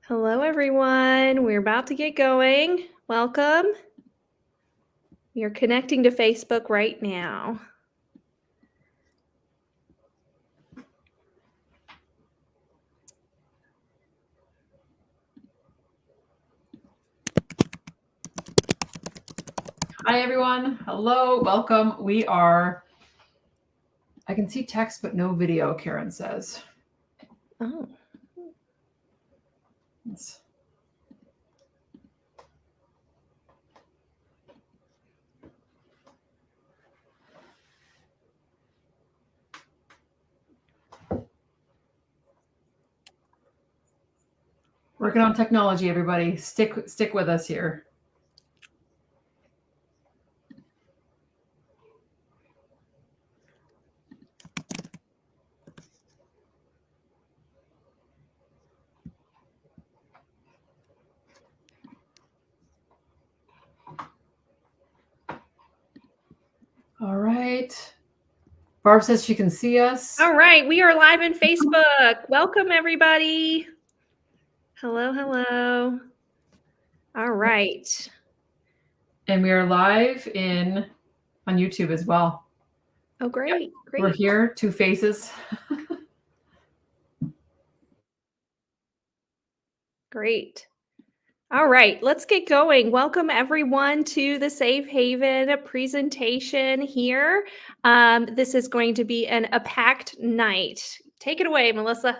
Hello, everyone. We're about to get going. Welcome. You're connecting to Facebook right now. Hi, everyone. Hello. Welcome. I can see text, but no video, Karen says. Oh. Working on technology, everybody. Stick with us here. All right. Barb says she can see us. All right. We are live on Facebook. Welcome, everybody. Hello, hello. All right. And we are live on YouTube as well. Oh, great. Yep. Great. We're here, two faces. Great. All right, let's get going. Welcome everyone to the Safe Haven presentation here. This is going to be a packed night. Take it away, Melissa.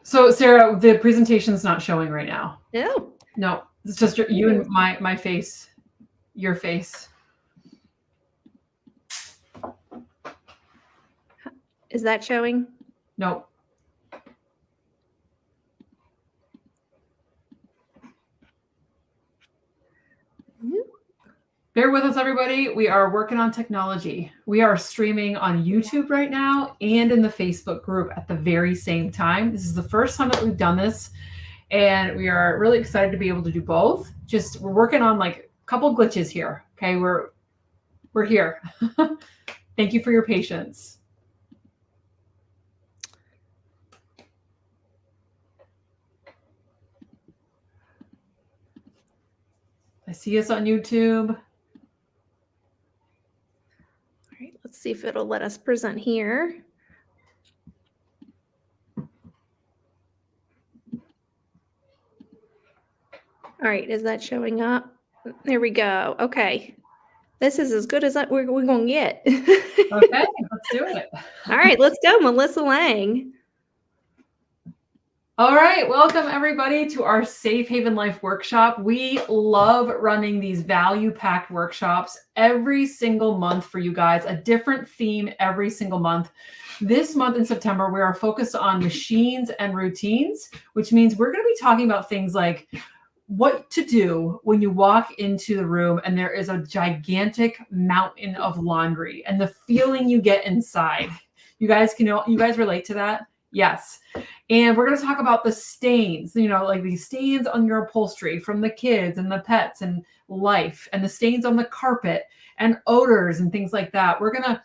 So, Sarah, the presentation's not showing right now. No. No, it's just you and my face, your face. Is that showing? Nope. Bear with us, everybody. We are working on technology. We are streaming on YouTube right now and in the Facebook group at the very same time. This is the first time that we've done this, and we are really excited to be able to do both. We're working on like a couple glitches here. Okay, we're here. Thank you for your patience. I see us on YouTube. All right, let's see if it'll let us present here. All right, is that showing up? There we go. Okay. This is as good as we're going to get. Okay, let's do it. All right, let's go, Melissa Lang. All right, welcome everybody to our Safe Haven Life workshop. We love running these value-packed workshops every single month for you guys, a different theme every single month. This month in September, we are focused on machines and routines, which means we're going to be talking about things like what to do when you walk into the room and there is a gigantic mountain of laundry and the feeling you get inside. You guys relate to that? Yes. And we're going to talk about the stains, like these stains on your upholstery from the kids and the pets and life, and the stains on the carpet and odors and things like that. We're going to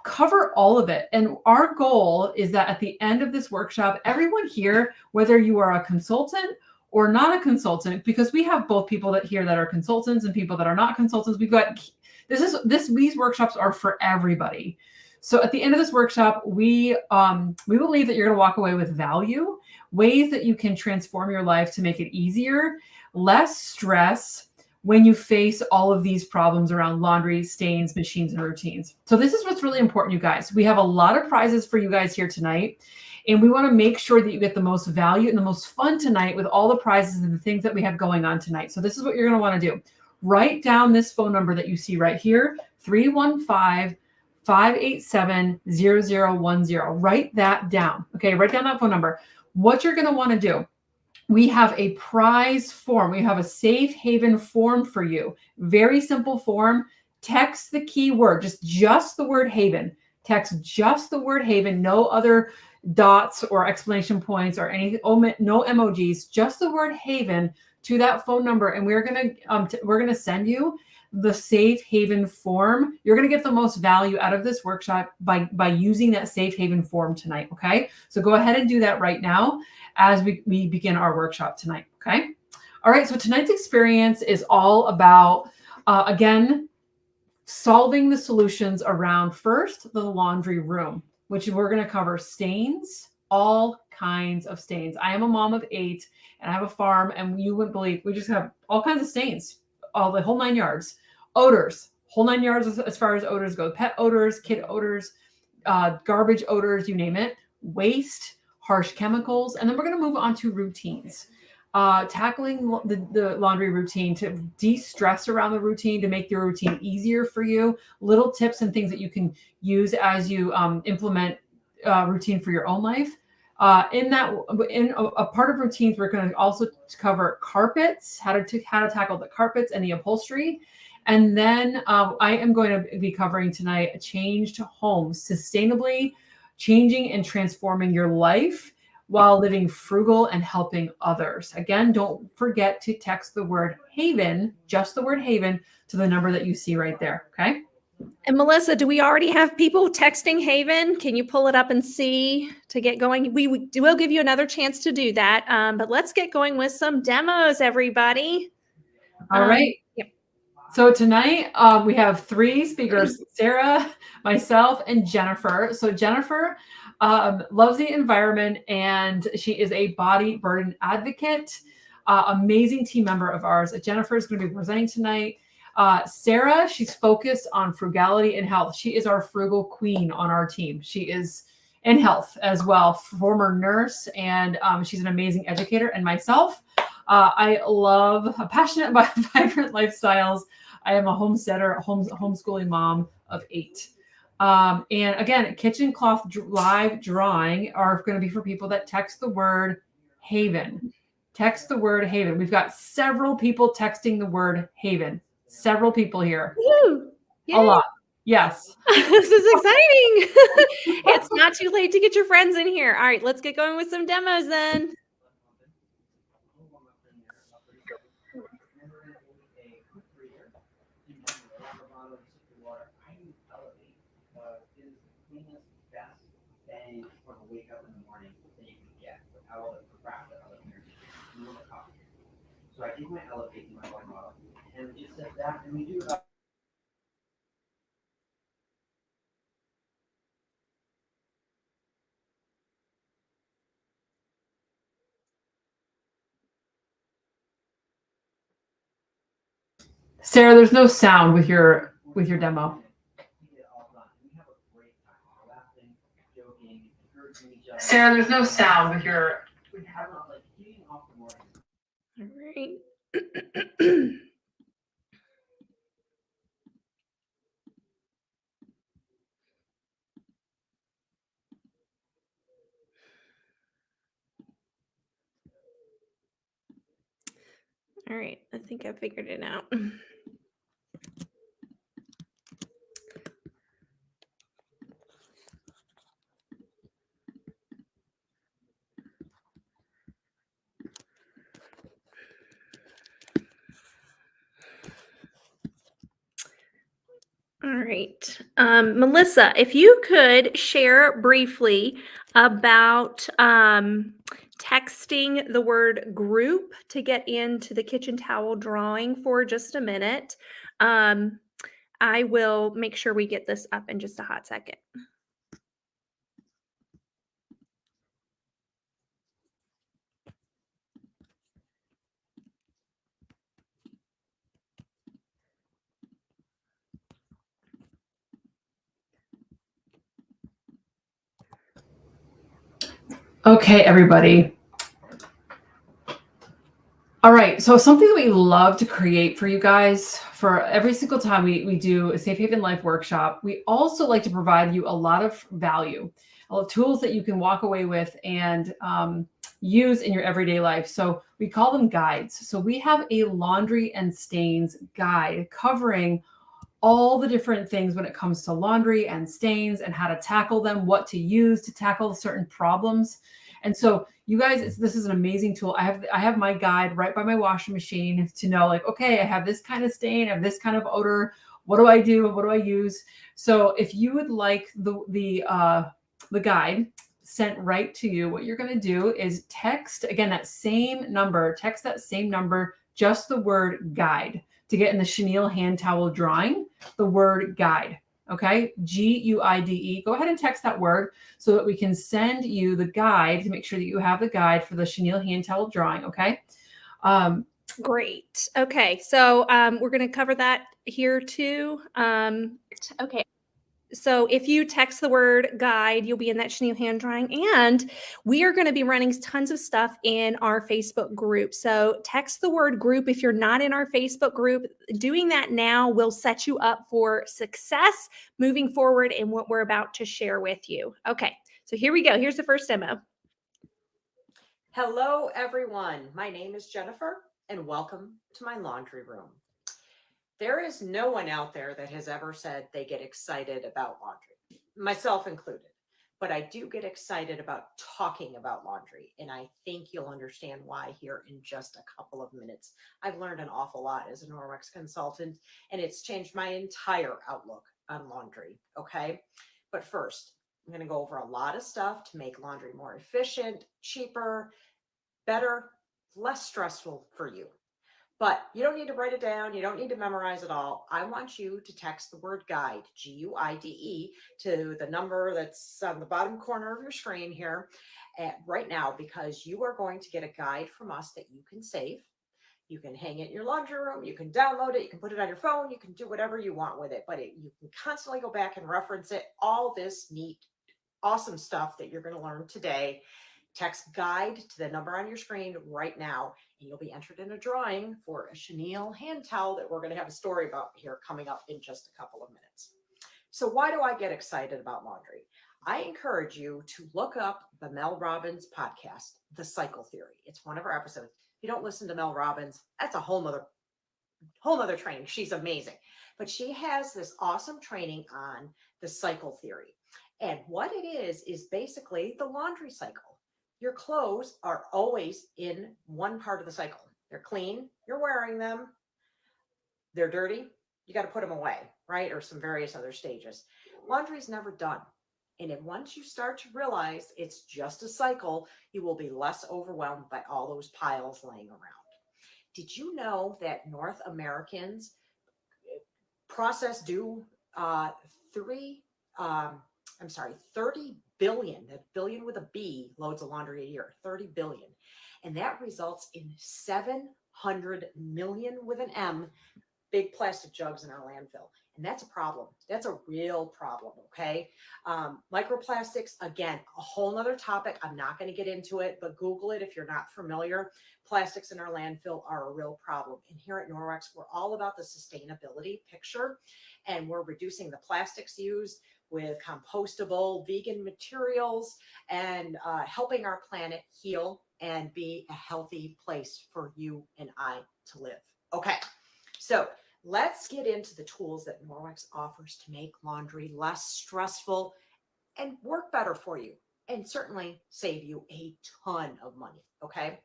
cover all of it. And our goal is that at the end of this workshop, everyone here, whether you are a consultant or not a consultant, because we have both people that are consultants and people that are not consultants. These workshops are for everybody. So at the end of this workshop, we believe that you're going to walk away with value, ways that you can transform your life to make it easier, less stress when you face all of these problems around laundry, stains, machines, and routines. So this is what's really important, you guys. We have a lot of prizes for you guys here tonight, and we want to make sure that you get the most value and the most fun tonight with all the prizes and the things that we have going on tonight. So this is what you're going to want to do. Write down this phone number that you see right here, 315-587-0010. Write that down. Okay, write down that phone number. What you're going to want to do, we have a prize form. We have a Safe Haven form for you. Very simple form. Text the keyword, just the word Haven. Text just the word Haven, no other dots or explanation points or anything, no emojis, just the word Haven to that phone number. And we're going to send you the Safe Haven form. You're going to get the most value out of this workshop by using that Safe Haven form tonight. Okay. So go ahead and do that right now as we begin our workshop tonight. Okay. All right. So tonight's experience is all about, again, solving the solutions around first the laundry room, which we're going to cover stains, all kinds of stains. I am a mom of 8 and I have a farm, and you wouldn't believe we just have all kinds of stains, all the whole 9 yards. Odors, whole 9 yards as far as odors go. Pet odors, kid odors, garbage odors, you name it. Waste, harsh chemicals, and then we're going to move on to routines. Tackling the laundry routine to de-stress around the routine, to make your routine easier for you. Little tips and things that you can use as you implement routine for your own life. In a part of routines, we're going to also cover carpets, how to tackle the carpets and the upholstery. And then I am going to be covering tonight a change to homes, sustainably changing and transforming your life while living frugal and helping others. Again, don't forget to text the word Haven, just the word Haven, to the number that you see right there. Okay. And Melissa, do we already have people texting Haven? Can you pull it up and see to get going? We will give you another chance to do that. But let's get going with some demos, everybody. All right. Yep. So tonight we have 3 speakers, Sarah, myself, and Jennifer. So Jennifer loves the environment, and she is a body burden advocate, amazing team member of ours. Jennifer is going to be presenting tonight. Sarah, she's focused on frugality and health. She is our frugal queen on our team. She is in health as well, former nurse, and she's an amazing educator. And myself, I love, passionate about vibrant lifestyles. I am a homesteader, homeschooling mom of 8. And again, kitchen cloth live drawing are going to be for people that text the word Haven. Text the word Haven. We've got several people texting the word Haven. Several people here. Woo! A lot. Yes. This is exciting. It's not too late to get your friends in here. All right, let's get going with some demos then. Wake up in the morning that you can get without all the crap that other energy in the coffee. So I take my Elevate in my water bottle, and we just set that, and we do about Sarah, there's no sound with your demo. Sarah, there's no sound with your. All right. All right, I think I figured it out. All right. Melissa, if you could share briefly about texting the word group to get into the kitchen towel drawing for just a minute. I will make sure we get this up in just a hot second. Okay, everybody. All right, so something that we love to create for you guys for every single time we do a Safe Haven Life workshop, we also like to provide you a lot of value, a lot of tools that you can walk away with and use in your everyday life. So we call them guides. So we have a laundry and stains guide covering all the different things when it comes to laundry and stains and how to tackle them, what to use to tackle certain problems. And so you guys, this is an amazing tool. I have my guide right by my washing machine to know, like, okay, I have this kind of stain, I have this kind of odor. What do I do? What do I use? So if you would like the guide sent right to you, what you're going to do is text again that same number, just the word guide to get in the chenille hand towel drawing, the word guide. Okay, GUIDE. Go ahead and text that word so that we can send you the guide to make sure that you have the guide for the chenille hand towel drawing. Okay. Great. Okay, so we're going to cover that here too. Okay. So if you text the word guide, you'll be in that chenille hand drawing, and we are going to be running tons of stuff in our Facebook group. So text the word group if you're not in our Facebook group. Doing that now will set you up for success moving forward in what we're about to share with you. Okay, so here we go. Here's the first demo. Hello, everyone. My name is Jennifer, and welcome to my laundry room. There is no one out there that has ever said they get excited about laundry, myself included. But I do get excited about talking about laundry, and I think you'll understand why here in just a couple of minutes. I've learned an awful lot as a Norwex consultant, and it's changed my entire outlook on laundry, okay? But first, I'm going to go over a lot of stuff to make laundry more efficient, cheaper, better, less stressful for you. But you don't need to write it down. You don't need to memorize it all. I want you to text the word guide, GUIDE, to the number that's on the bottom corner of your screen here right now, because you are going to get a guide from us that you can save. You can hang it in your laundry room. You can download it. You can put it on your phone. You can do whatever you want with it, but you can constantly go back and reference it. All this neat, awesome stuff that you're going to learn today. Text guide to the number on your screen right now, and you'll be entered in a drawing for a chenille hand towel that we're going to have a story about here coming up in just a couple of minutes. So why do I get excited about laundry? I encourage you to look up the Mel Robbins podcast, The Cycle Theory. It's one of our episodes. If you don't listen to Mel Robbins, that's a whole nother training. She's amazing. But she has this awesome training on the cycle theory. And what it is basically the laundry cycle. Your clothes are always in one part of the cycle. They're clean, you're wearing them. They're dirty, you got to put them away, right? Or some various other stages. Laundry is never done. And if once you start to realize it's just a cycle, you will be less overwhelmed by all those piles laying around. Did you know that North Americans process 30 billion, that billion with a B loads of laundry a year, 30 billion. And that results in 700 million with an M, big plastic jugs in our landfill. And that's a problem. That's a real problem, okay? Microplastics, again, a whole nother topic. I'm not going to get into it, but Google it if you're not familiar. Plastics in our landfill are a real problem. And here at Norwex, we're all about the sustainability picture, and we're reducing the plastics used with compostable vegan materials and helping our planet heal and be a healthy place for you and I to live. Okay, so let's get into the tools that Norwex offers to make laundry less stressful and work better for you, and certainly save you a ton of money, okay?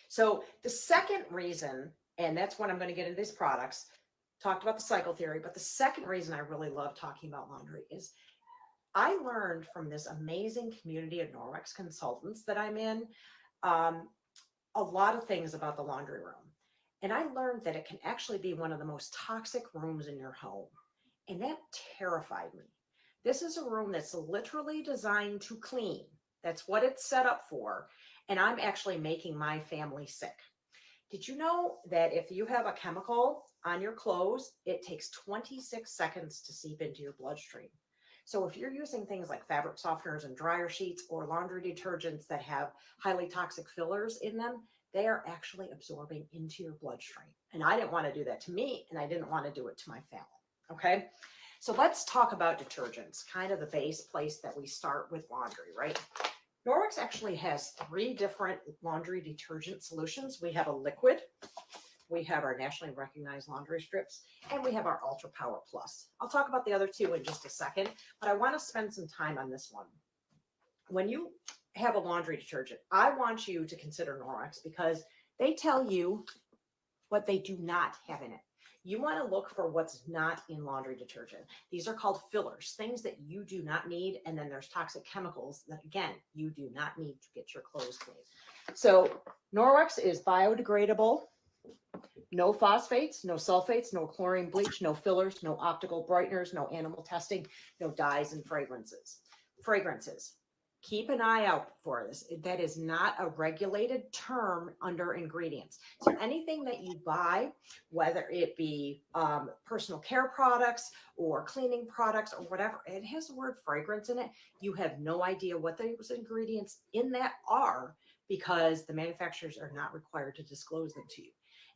So the second reason, and that's when I'm going to get into these products, talked about the cycle theory, but the second reason I really love talking about laundry is I learned from this amazing community of Norwex consultants that I'm in a lot of things about the laundry room. And I learned that it can actually be one of the most toxic rooms in your home. And that terrified me. This is a room that's literally designed to clean. That's what it's set up for. And I'm actually making my family sick. Did you know that if you have a chemical on your clothes, it takes 26 seconds to seep into your bloodstream? So if you're using things like fabric softeners and dryer sheets or laundry detergents that have highly toxic fillers in them, they are actually absorbing into your bloodstream. And I didn't want to do that to me, and I didn't want to do it to my family. Okay. So let's talk about detergents, kind of the base place that we start with laundry, right? Norwex actually has 3 different laundry detergent solutions. We have a liquid, we have our nationally recognized laundry strips, and we have our Ultra Power Plus. I'll talk about the other 2 in just a second, but I want to spend some time on this one. When you have a laundry detergent, I want you to consider Norwex because they tell you what they do not have in it. You want to look for what's not in laundry detergent. These are called fillers, things that you do not need. And then there's toxic chemicals that, again, you do not need to get your clothes clean. So Norwex is biodegradable, no phosphates, no sulfates, no chlorine bleach, no fillers, no optical brighteners, no animal testing, no dyes and fragrances. Keep an eye out for this. That is not a regulated term under ingredients. So anything that you buy, whether it be personal care products or cleaning products or whatever, it has the word fragrance in it. You have no idea what those ingredients in that are because the manufacturers are not required to disclose them to you.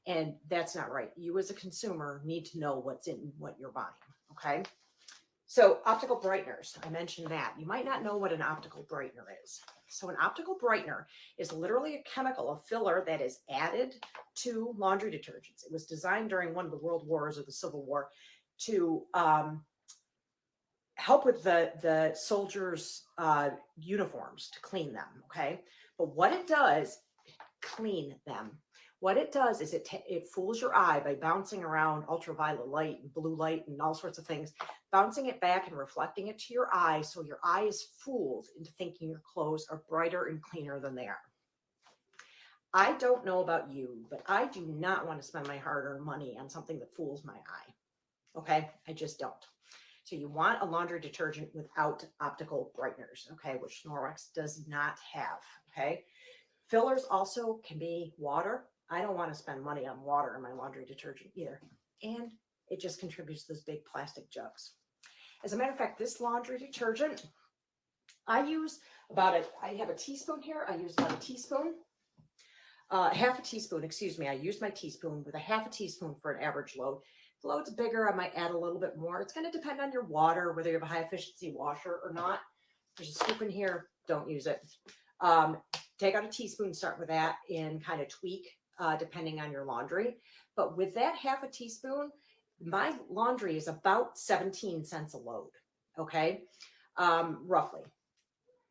And that's not right. You as a consumer need to know what's in what you're buying, okay? So optical brighteners, I mentioned that. You might not know what an optical brightener is. So an optical brightener is literally a chemical, a filler that is added to laundry detergents. It was designed during one of the world wars or the Civil War to help with the soldiers' uniforms, to clean them, okay? But what it does, clean them. What it does is it fools your eye by bouncing around ultraviolet light and blue light and all sorts of things, bouncing it back and reflecting it to your eye. So your eye is fooled into thinking your clothes are brighter and cleaner than they are. I don't know about you, but I do not want to spend my hard-earned money on something that fools my eye. Okay, I just don't. So you want a laundry detergent without optical brighteners, okay, which Norwex does not have, okay? Fillers also can be water. I don't want to spend money on water in my laundry detergent either. And it just contributes to those big plastic jugs. As a matter of fact, this laundry detergent, I have a teaspoon here. I use about a teaspoon, half a teaspoon, excuse me. I use my teaspoon with a half a teaspoon for an average load. If the load's bigger, I might add a little bit more. It's going to depend on your water, whether you have a high efficiency washer or not. There's a scoop in here. Don't use it. Take out a teaspoon, start with that, and kind of tweak depending on your laundry. But with that half a teaspoon, my laundry is about 17 cents a load, okay? Roughly.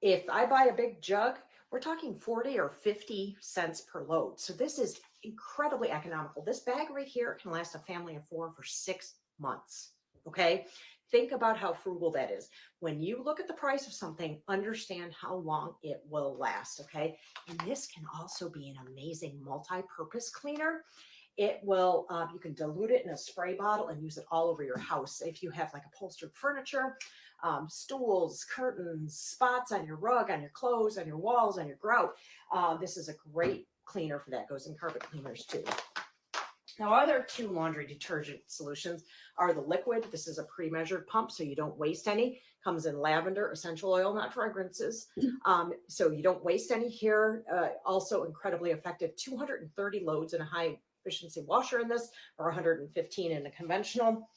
If I buy a big jug, we're talking 40 or 50 cents per load. So this is incredibly economical. This bag right here can last a family of 4 for 6 months, okay? Think about how frugal that is. When you look at the price of something, understand how long it will last, okay? And this can also be an amazing multi-purpose cleaner. It will, you can dilute it in a spray bottle and use it all over your house. If you have like upholstered furniture, stools, curtains, spots on your rug, on your clothes, on your walls, on your grout, this is a great cleaner for that. Goes in carpet cleaners too. Now, other two laundry detergent solutions are the liquid. This is a pre-measured pump, so you don't waste any. Comes in lavender, essential oil, not fragrances. So you don't waste any here. Also incredibly effective. 230 loads in a high efficiency washer in this, or 115 in a conventional.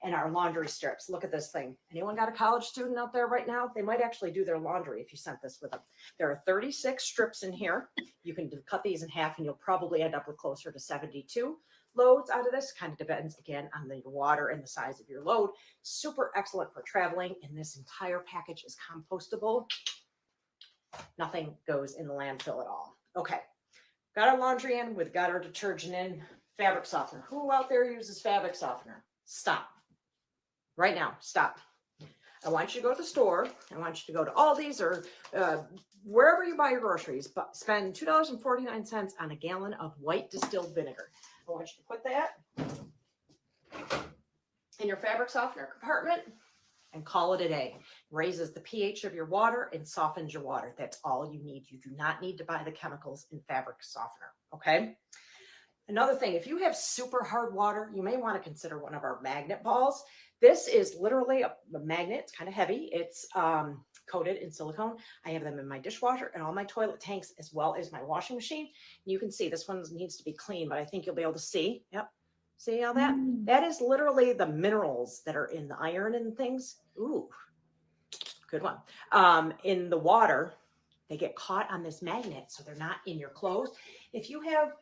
And our laundry strips. Look at this thing. Anyone got a college student out there right now? They might actually do their laundry if you sent this with them. There are 36 strips in here. You can cut these in half and you'll probably end up with closer to 72 loads out of this. Kind of depends again on the water and the size of your load. Super excellent for traveling. And this entire package is compostable. Nothing goes in the landfill at all. Okay. Got our laundry in, we've got our detergent in. Fabric softener. Who out there uses fabric softener? Stop. Right now, stop. I want you to go to the store. I want you to go to Aldi's or wherever you buy your groceries, but spend $2.49 on a gallon of white distilled vinegar. I want you to put that in your fabric softener compartment and call it a day. Raises the pH of your water and softens your water. That's all you need. You do not need to buy the chemicals in fabric softener, okay? Another thing, if you have super hard water, you may want to consider one of our magnet balls. This is literally a magnet. It's kind of heavy. It's coated in silicone. I have them in my dishwasher and all my toilet tanks, as well as my washing machine. You can see this one needs to be clean, but I think you'll be able to see. Yep. See all that? That is literally the minerals that are in the iron and things. Ooh, good one. In the water, they get caught on this magnet, so they're not in your clothes. If you have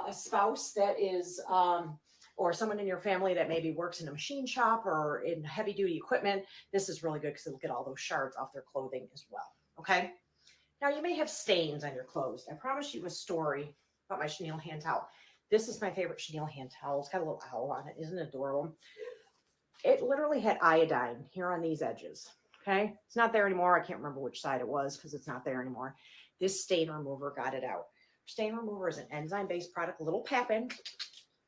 a spouse that is, or someone in your family that maybe works in a machine shop or in heavy duty equipment, this is really good because it'll get all those shards off their clothing as well. Okay. Now you may have stains on your clothes. I promise you a story about my chenille hand towel. This is my favorite chenille hand towel. It's got a little owl on it. Isn't it adorable? It literally had iodine here on these edges. Okay. It's not there anymore. I can't remember which side it was because it's not there anymore. This stain remover got it out. Stain remover is an enzyme-based product, a little pap in,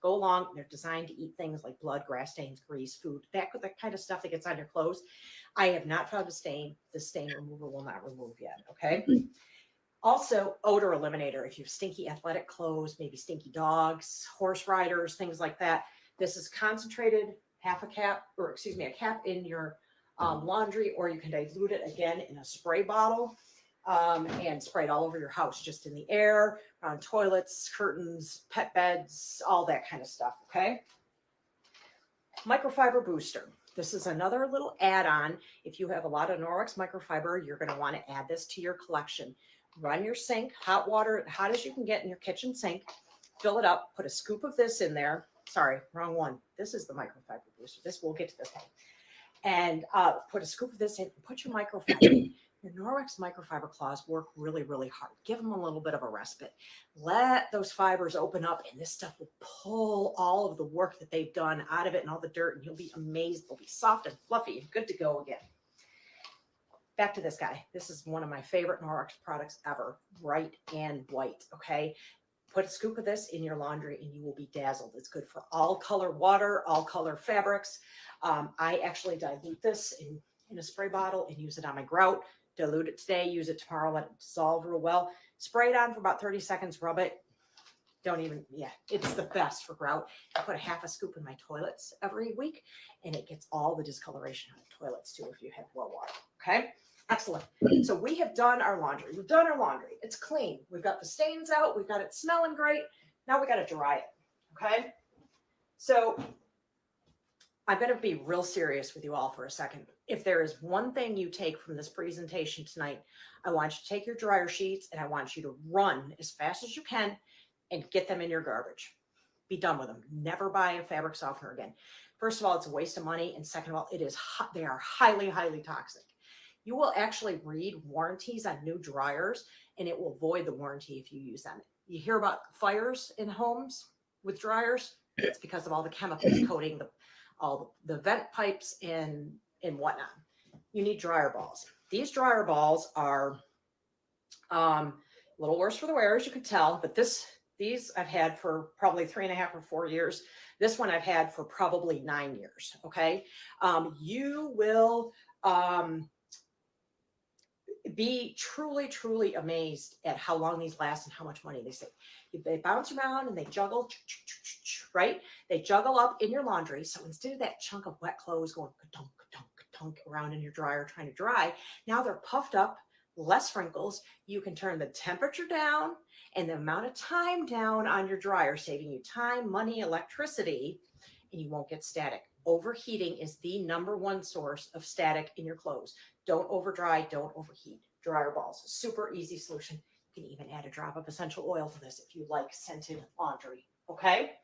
go along. They're designed to eat things like blood, grass stains, grease, food, that kind of stuff that gets on your clothes. I have not found a stain. The stain remover will not remove yet. Okay. Also, odor eliminator. If you have stinky athletic clothes, maybe stinky dogs, horse riders, things like that. This is concentrated, a cap in your laundry, or you can dilute it again in a spray bottle and spray it all over your house, just in the air, on toilets, curtains, pet beds, all that kind of stuff. Okay. Microfiber booster. This is another little add-on. If you have a lot of Norwex microfiber, you're going to want to add this to your collection. Run your sink, hot water, hot as you can get in your kitchen sink. Fill it up. Put a scoop of this in there. Sorry, wrong one. This is the microfiber booster. We'll get to this one. And put a scoop of this in and put your microfiber in. Your Norwex microfiber cloths work really, really hard. Give them a little bit of a respite. Let those fibers open up, and this stuff will pull all of the work that they've done out of it and all the dirt, and you'll be amazed. They'll be soft and fluffy and good to go again. Back to this guy. This is one of my favorite Norwex products ever, bright and white. Okay. Put a scoop of this in your laundry and you will be dazzled. It's good for all color water, all color fabrics. I actually dilute this in a spray bottle and use it on my grout. Dilute it today, use it tomorrow, let it dissolve real well. Spray it on for about 30 seconds, rub it. It's the best for grout. I put a scoop in my toilets every week and it gets all the discoloration out of toilets too if you have well water. Okay. Excellent. So we have done our laundry. We've done our laundry. It's clean. We've got the stains out. We've got it smelling great. Now we got to dry it. Okay. So I'm going to be real serious with you all for a second. If there is one thing you take from this presentation tonight, I want you to take your dryer sheets and I want you to run as fast as you can and get them in your garbage. Be done with them. Never buy a fabric softener again. First of all, it's a waste of money. And second of all, they are highly, highly toxic. You will actually read warranties on new dryers and it will void the warranty if you use them. You hear about fires in homes with dryers. It's because of all the chemicals coating all the vent pipes and whatnot. You need dryer balls. These dryer balls are a little worse for the wear, as you can tell, but these I've had for probably 3.5 or 4 years. This one I've had for probably 9 years. Okay. You will be truly, truly amazed at how long these last and how much money they save. They bounce around and they juggle, right? They juggle up in your laundry. So instead of that chunk of wet clothes going ka-dunk, ka-dunk, ka-dunk around in your dryer trying to dry, now they're puffed up, less wrinkles. You can turn the temperature down and the amount of time down on your dryer, saving you time, money, electricity, and you won't get static. Overheating is the #1 source of static in your clothes. Don't over dry, don't overheat. Dryer balls, super easy solution. You can even add a drop of essential oil to this if you like scented laundry. Okay.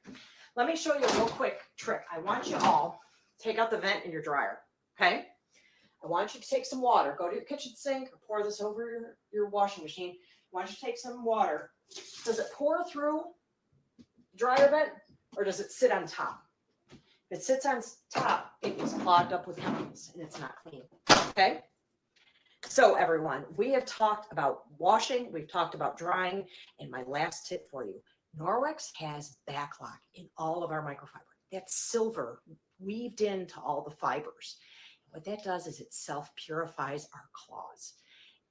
Let me show you a real quick trick. I want you all to take out the vent in your dryer. Okay. I want you to take some water, go to your kitchen sink or pour this over your washing machine. I want you to take some water. Does it pour through the dryer vent or does it sit on top? If it sits on top, it is clogged up with chemicals and it's not clean. Okay. So everyone, we have talked about washing, we've talked about drying, and my last tip for you, Norwex has backlock in all of our microfiber. That's silver weaved into all the fibers. What that does is it self-purifies our cloths,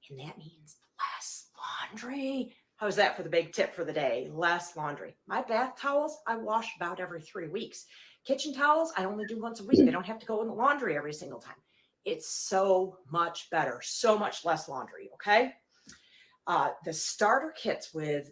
and that means less laundry. How's that for the big tip for the day? Less laundry. My bath towels, I wash about every 3 weeks. Kitchen towels, I only do once a week. They don't have to go in the laundry every single time. It's so much better, so much less laundry. Okay. The starter kits with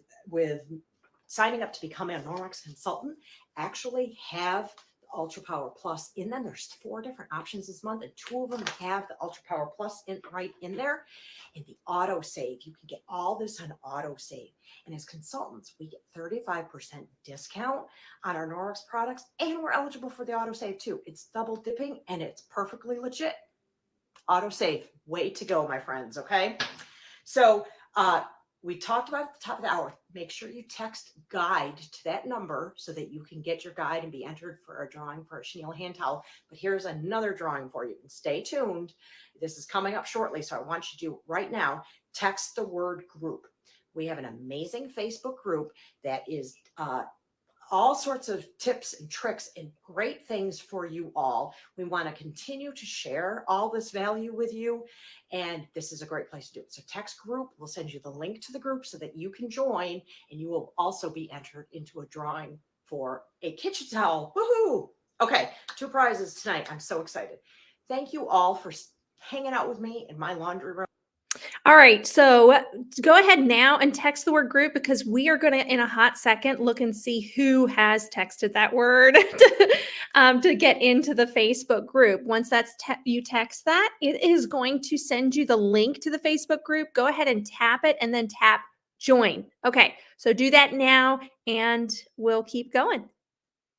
signing up to become a Norwex consultant actually have the Ultra Power Plus in them. There's 4 different options this month, and 2 of them have the Ultra Power Plus right in there. And the auto save, you can get all this on auto save. And as consultants, we get 35% discount on our Norwex products, and we're eligible for the auto save too. It's double dipping and it's perfectly legit. Auto save, way to go, my friends. Okay. So We talked about at the top of the hour. Make sure you text guide to that number so that you can get your guide and be entered for a drawing for a chenille hand towel. But here's another drawing for you. And stay tuned. This is coming up shortly, so I want you to do right now. Text the word group. We have an amazing Facebook group that is all sorts of tips and tricks and great things for you all. We want to continue to share all this value with you, and this is a great place to do it. So text group, we'll send you the link to the group so that you can join, and you will also be entered into a drawing for a kitchen towel. Woohoo! Okay, 2 prizes tonight. I'm so excited. Thank you all for hanging out with me in my laundry room. All right, so go ahead now and text the word group, because we are going to, in a hot second, look and see who has texted that word to get into the Facebook group. Once that's you text that, it is going to send you the link to the Facebook group. Go ahead and tap it and then tap join. Okay, so do that now and we'll keep going.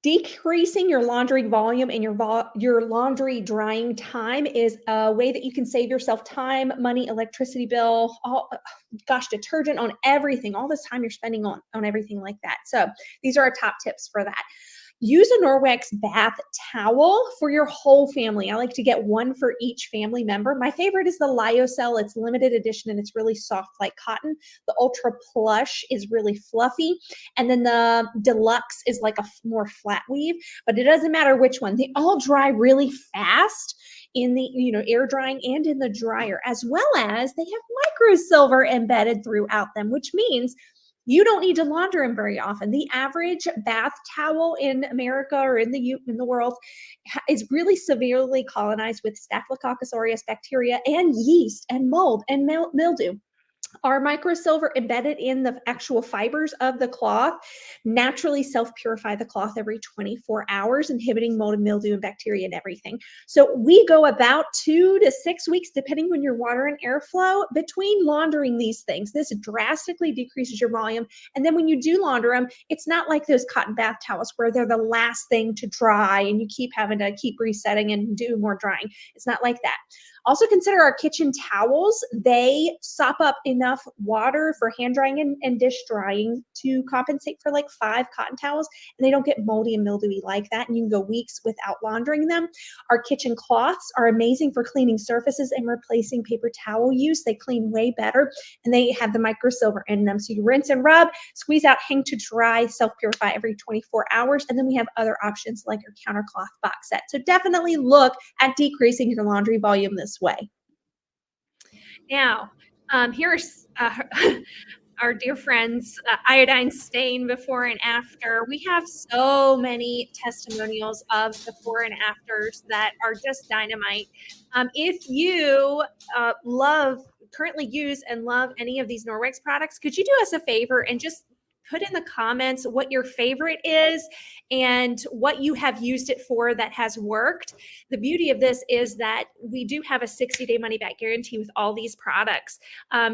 Decreasing your laundry volume and your laundry drying time is a way that you can save yourself time, money, electricity bill, detergent on everything, all this time you're spending on everything like that. So these are our top tips for that. Use a Norwex bath towel for your whole family. I like to get one for each family member. My favorite is the Lyocell. It's limited edition and it's really soft like cotton. The Ultra Plush is really fluffy. And then the Deluxe is like a more flat weave, but it doesn't matter which one. They all dry really fast in the air drying and in the dryer, as well as they have micro silver embedded throughout them, which means you don't need to launder them very often. The average bath towel in America or in the world is really severely colonized with Staphylococcus aureus bacteria and yeast and mold and mildew. Our microsilver embedded in the actual fibers of the cloth naturally self-purify the cloth every 24 hours, inhibiting mold and mildew and bacteria and everything. So we go about 2 to 6 weeks, depending on your water and airflow, between laundering these things. This drastically decreases your volume. And then when you do launder them, it's not like those cotton bath towels where they're the last thing to dry and you keep having to keep resetting and do more drying. It's not like that. Also consider our kitchen towels. They sop up enough water for hand drying and dish drying to compensate for like 5 cotton towels, and they don't get moldy and mildewy like that, and you can go weeks without laundering them. Our kitchen cloths are amazing for cleaning surfaces and replacing paper towel use. They clean way better, and they have the microsilver in them. So you rinse and rub, squeeze out, hang to dry, self-purify every 24 hours, and then we have other options like our counter cloth box set. So definitely look at decreasing your laundry volume this way. Now, here's our dear friends, iodine stain before and after. We have so many testimonials of before and afters that are just dynamite. If you currently use and love any of these Norwex products, could you do us a favor and just put in the comments what your favorite is and what you have used it for that has worked. The beauty of this is that we do have a 60-day money-back guarantee with all these products.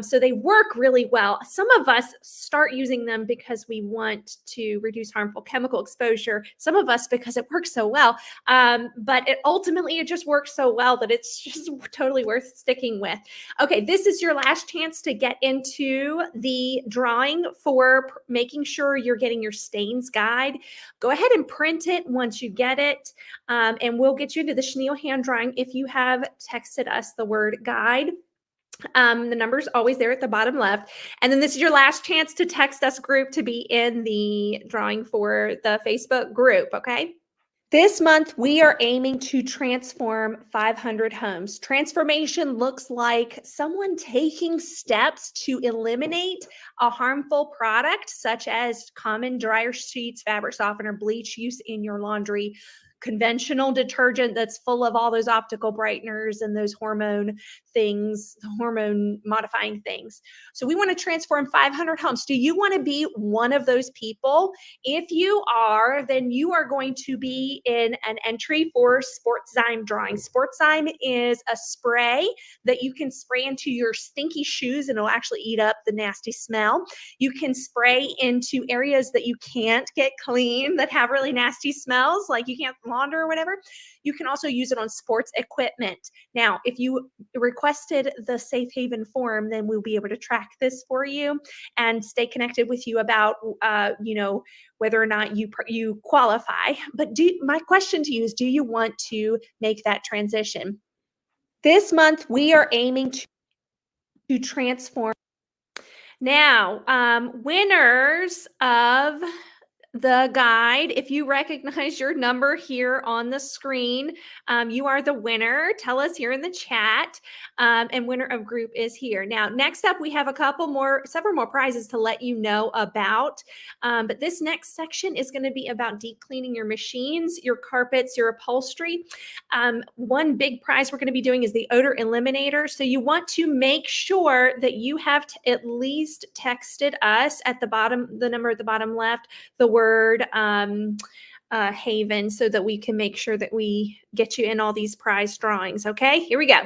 So they work really well. Some of us start using them because we want to reduce harmful chemical exposure. Some of us because it works so well. But ultimately, it just works so well that it's just totally worth sticking with. Okay, this is your last chance to get into the drawing for making sure you're getting your stains guide. Go ahead and print it once you get it, and we'll get you into the chenille hand drying if you have texted us the word guide. The number's always there at the bottom left. And then this is your last chance to text us group to be in the drawing for the Facebook group, okay? This month, we are aiming to transform 500 homes. Transformation looks like someone taking steps to eliminate a harmful product, such as common dryer sheets, fabric softener, bleach use in your laundry, conventional detergent that's full of all those optical brighteners and those hormone things, hormone modifying things. So we want to transform 500 homes. Do you want to be one of those people? If you are, then you are going to be in an entry for Sportzyme drawing. Sportzyme is a spray that you can spray into your stinky shoes and it'll actually eat up the nasty smell. You can spray into areas that you can't get clean that have really nasty smells. Like you can't launder or whatever. You can also use it on sports equipment. Now, if you requested the Safe Haven form, then we'll be able to track this for you and stay connected with you about, whether or not you qualify. But my question to you is, do you want to make that transition? This month, we are aiming to transform. Now, winners of the guide, if you recognize your number here on the screen, you are the winner. Tell us here in the chat. And winner of group is here. Now, next up, we have several more prizes to let you know about. But this next section is going to be about deep cleaning your machines, your carpets, your upholstery. One big prize we're going to be doing is the odor eliminator. So you want to make sure that you have at least texted us at the bottom, the number at the bottom left, the word Haven, so that we can make sure that we get you in all these prize drawings. Okay, here we go.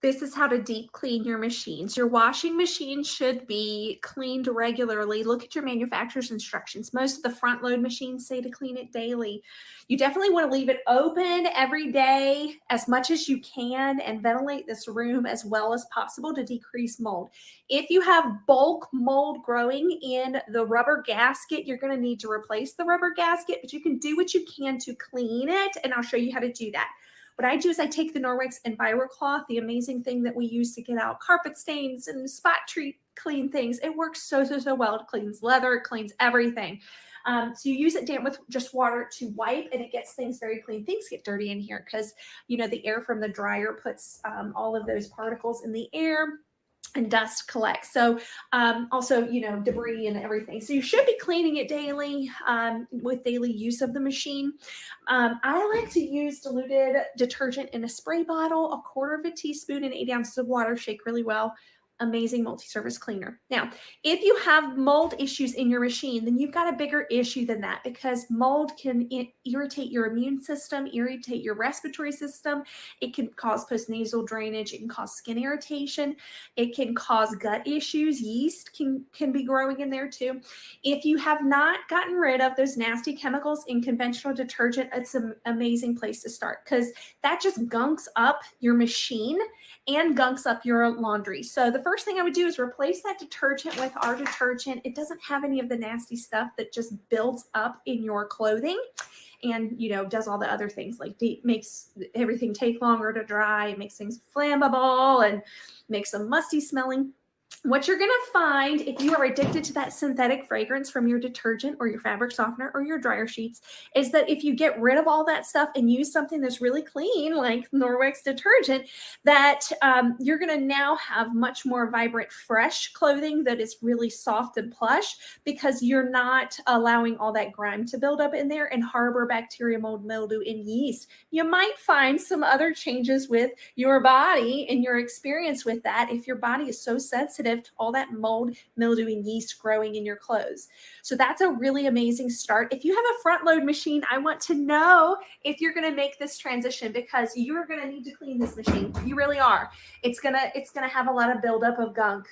This is how to deep clean your machines. Your washing machine should be cleaned regularly. Look at your manufacturer's instructions. Most of the front load machines say to clean it daily. You definitely want to leave it open every day as much as you can and ventilate this room as well as possible to decrease mold. If you have bulk mold growing in the rubber gasket, you're going to need to replace the rubber gasket, but you can do what you can to clean it, and I'll show you how to do that. What I do is I take the Norwex EnviroCloth, the amazing thing that we use to get out carpet stains and spot treat clean things. It works so well. It cleans leather, it cleans everything. So you use it damp with just water to wipe, and it gets things very clean. Things get dirty in here because, the air from the dryer puts all of those particles in the air, and dust collects. So also, debris and everything. So you should be cleaning it daily with daily use of the machine. I like to use diluted detergent in a spray bottle, 1/4 of a teaspoon and 8 ounces of water. Shake really well. Amazing multi-surface cleaner. Now, if you have mold issues in your machine, then you've got a bigger issue than that, because mold can irritate your immune system, irritate your respiratory system. It can cause postnasal drainage. It can cause skin irritation. It can cause gut issues. Yeast can be growing in there too. If you have not gotten rid of those nasty chemicals in conventional detergent, it's an amazing place to start, because that just gunks up your machine and gunks up your laundry. So the first thing I would do is replace that detergent with our detergent. It doesn't have any of the nasty stuff that just builds up in your clothing and, does all the other things, like makes everything take longer to dry, makes things flammable, and makes them musty smelling. What you're going to find, if you are addicted to that synthetic fragrance from your detergent or your fabric softener or your dryer sheets, is that if you get rid of all that stuff and use something that's really clean, like Norwex detergent, that you're going to now have much more vibrant, fresh clothing that is really soft and plush, because you're not allowing all that grime to build up in there and harbor bacteria, mold, mildew, and yeast. You might find some other changes with your body and your experience with that if your body is so sensitive to all that mold, mildew, and yeast growing in your clothes. So that's a really amazing start. If you have a front load machine, I want to know if you're going to make this transition, because you're going to need to clean this machine. You really are. It's gonna have a lot of buildup of gunk.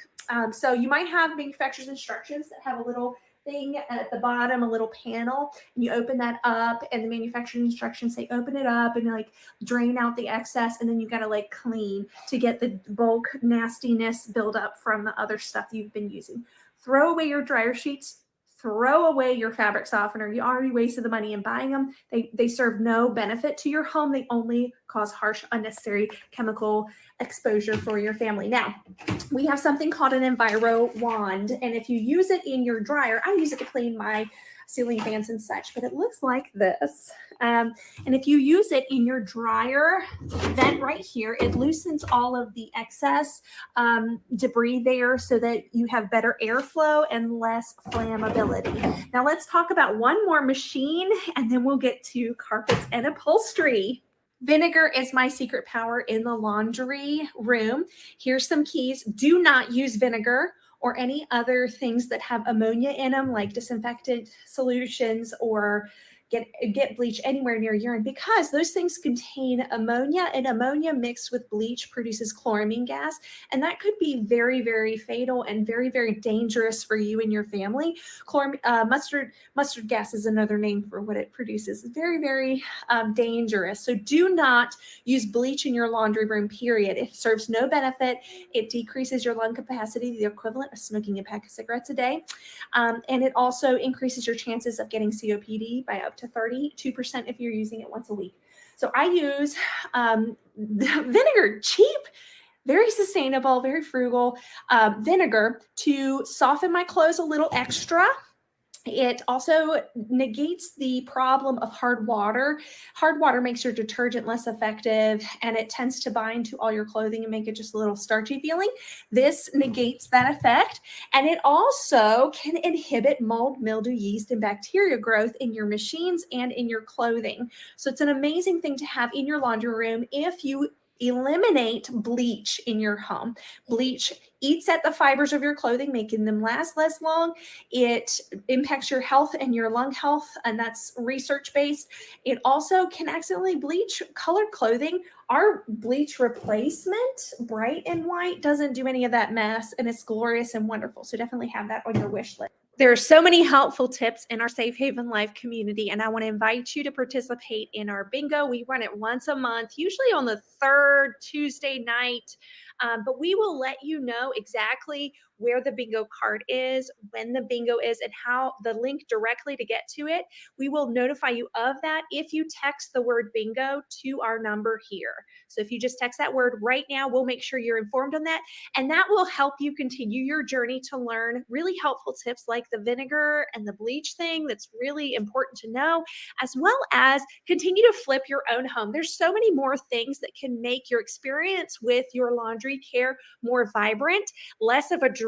So you might have manufacturer's instructions that have a little thing at the bottom, a little panel, and you open that up, and the manufacturing instructions say open it up and drain out the excess, and then you got to clean to get the bulk nastiness build up from the other stuff you've been using. Throw away your dryer sheets. Throw away your fabric softener. You already wasted the money in buying them. They serve no benefit to your home. They only cause harsh, unnecessary chemical exposure for your family. Now, we have something called an Enviro wand, and if you use it in your dryer, I use it to clean my ceiling fans and such, but it looks like this. And if you use it in your dryer vent right here, it loosens all of the excess debris there so that you have better airflow and less flammability. Now let's talk about one more machine, and then we'll get to carpets and upholstery. Vinegar is my secret power in the laundry room. Here's some keys. Do not use vinegar or any other things that have ammonia in them, like disinfectant solutions or get bleach anywhere near urine, because those things contain ammonia, and ammonia mixed with bleach produces chloramine gas, and that could be very, very fatal and very, very dangerous for you and your family. Mustard gas is another name for what it produces. It's very, very dangerous. So do not use bleach in your laundry room, period. It serves no benefit. It decreases your lung capacity, the equivalent of smoking a pack of cigarettes a day. And it also increases your chances of getting COPD by up to 32% if you're using it once a week. So I use vinegar, cheap, very sustainable, very frugal vinegar to soften my clothes a little extra. It also negates the problem of hard water. Hard water makes your detergent less effective, and it tends to bind to all your clothing and make it just a little starchy feeling. This negates that effect, and it also can inhibit mold, mildew, yeast, and bacteria growth in your machines and in your clothing. So it's an amazing thing to have in your laundry room if you eliminate bleach in your home. Bleach eats at the fibers of your clothing, making them last less long. It impacts your health and your lung health, and that's research-based. It also can accidentally bleach colored clothing. Our bleach replacement, bright and white, doesn't do any of that mess, and it's glorious and wonderful. So definitely have that on your wish list. There are so many helpful tips in our Safe Haven Life community, and I want to invite you to participate in our bingo. We run it once a month, usually on the third Tuesday night, but we will let you know exactly where the bingo card is, when the bingo is, and how the link directly to get to it. We will notify you of that if you text the word bingo to our number here. So if you just text that word right now, we'll make sure you're informed on that, and that will help you continue your journey to learn really helpful tips like the vinegar and the bleach thing that's really important to know, as well as continue to flip your own home. There's so many more things that can make your experience with your laundry care more vibrant, less of a dread.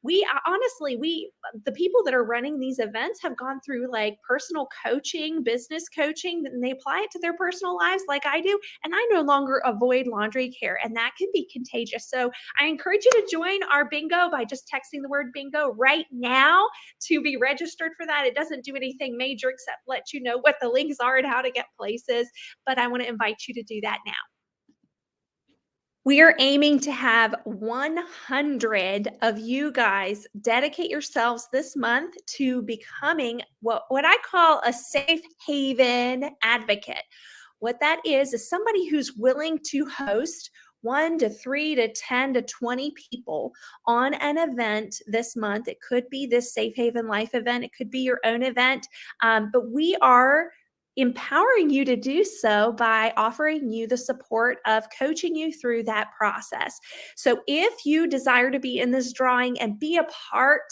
The people that are running these events have gone through like personal coaching, business coaching, and they apply it to their personal lives like I do. And I no longer avoid laundry care, and that can be contagious. So I encourage you to join our bingo by just texting the word bingo right now to be registered for that. It doesn't do anything major except let you know what the links are and how to get places, but I want to invite you to do that now. We are aiming to have 100 of you guys dedicate yourselves this month to becoming what I call a safe haven advocate. What that is somebody who's willing to host 1 to 3 to 10 to 20 people on an event this month. It could be this Safe Haven Life event. It could be your own event. But we are empowering you to do so by offering you the support of coaching you through that process. So if you desire to be in this drawing and be a part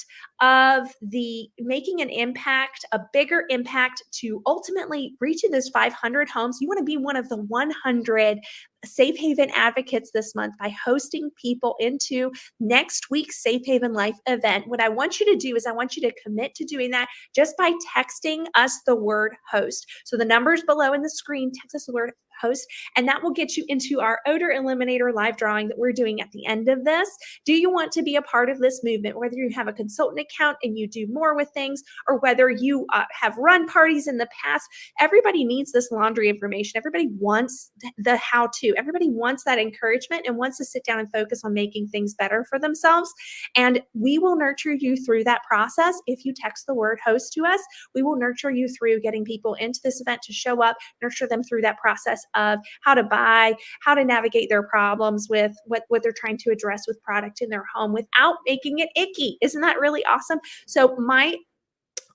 of the making an impact, a bigger impact to ultimately reaching those 500 homes, you want to be one of the 100 Safe Haven advocates this month by hosting people into next week's Safe Haven Life event. What I want you to do is I want you to commit to doing that just by texting us the word host. So the number's below in the screen, text us the word host, and that will get you into our odor eliminator live drawing that we're doing at the end of this. Do you want to be a part of this movement, whether you have a consultant account and you do more with things, or whether you have run parties in the past? Everybody needs this laundry information. Everybody wants the how-to. Everybody wants that encouragement and wants to sit down and focus on making things better for themselves. And we will nurture you through that process. If you text the word host to us, we will nurture you through getting people into this event to show up, nurture them through that process of how to buy, how to navigate their problems with what they're trying to address with product in their home without making it icky. Isn't that really awesome? So my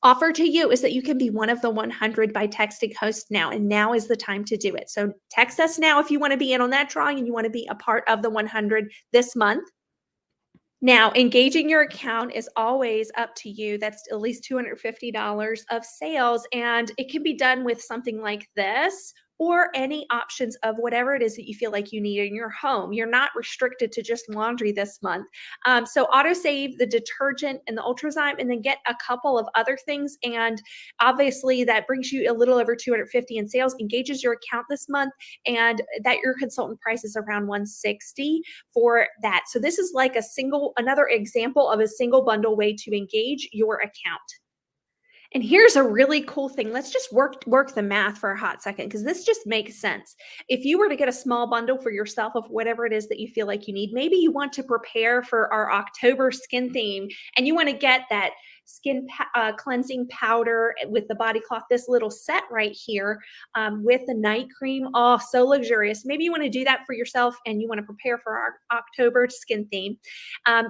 offer to you is that you can be one of the 100 by texting host now, and now is the time to do it. So text us now if you want to be in on that drawing and you want to be a part of the 100 this month. Now, engaging your account is always up to you. That's at least $250 of sales, and it can be done with something like this or any options of whatever it is that you feel like you need in your home. You're not restricted to just laundry this month. So autosave the detergent and the Ultrazyme, and then get a couple of other things. And obviously that brings you a little over $250 in sales, engages your account this month, and that your consultant price is around $160 for that. So this is like another example of a single bundle way to engage your account. And here's a really cool thing. Let's just work the math for a hot second, because this just makes sense. If you were to get a small bundle for yourself of whatever it is that you feel like you need, maybe you want to prepare for our October skin theme and you want to get that skin cleansing powder with the body cloth, this little set right here with the night cream. Oh, so luxurious. Maybe you want to do that for yourself and you want to prepare for our October skin theme.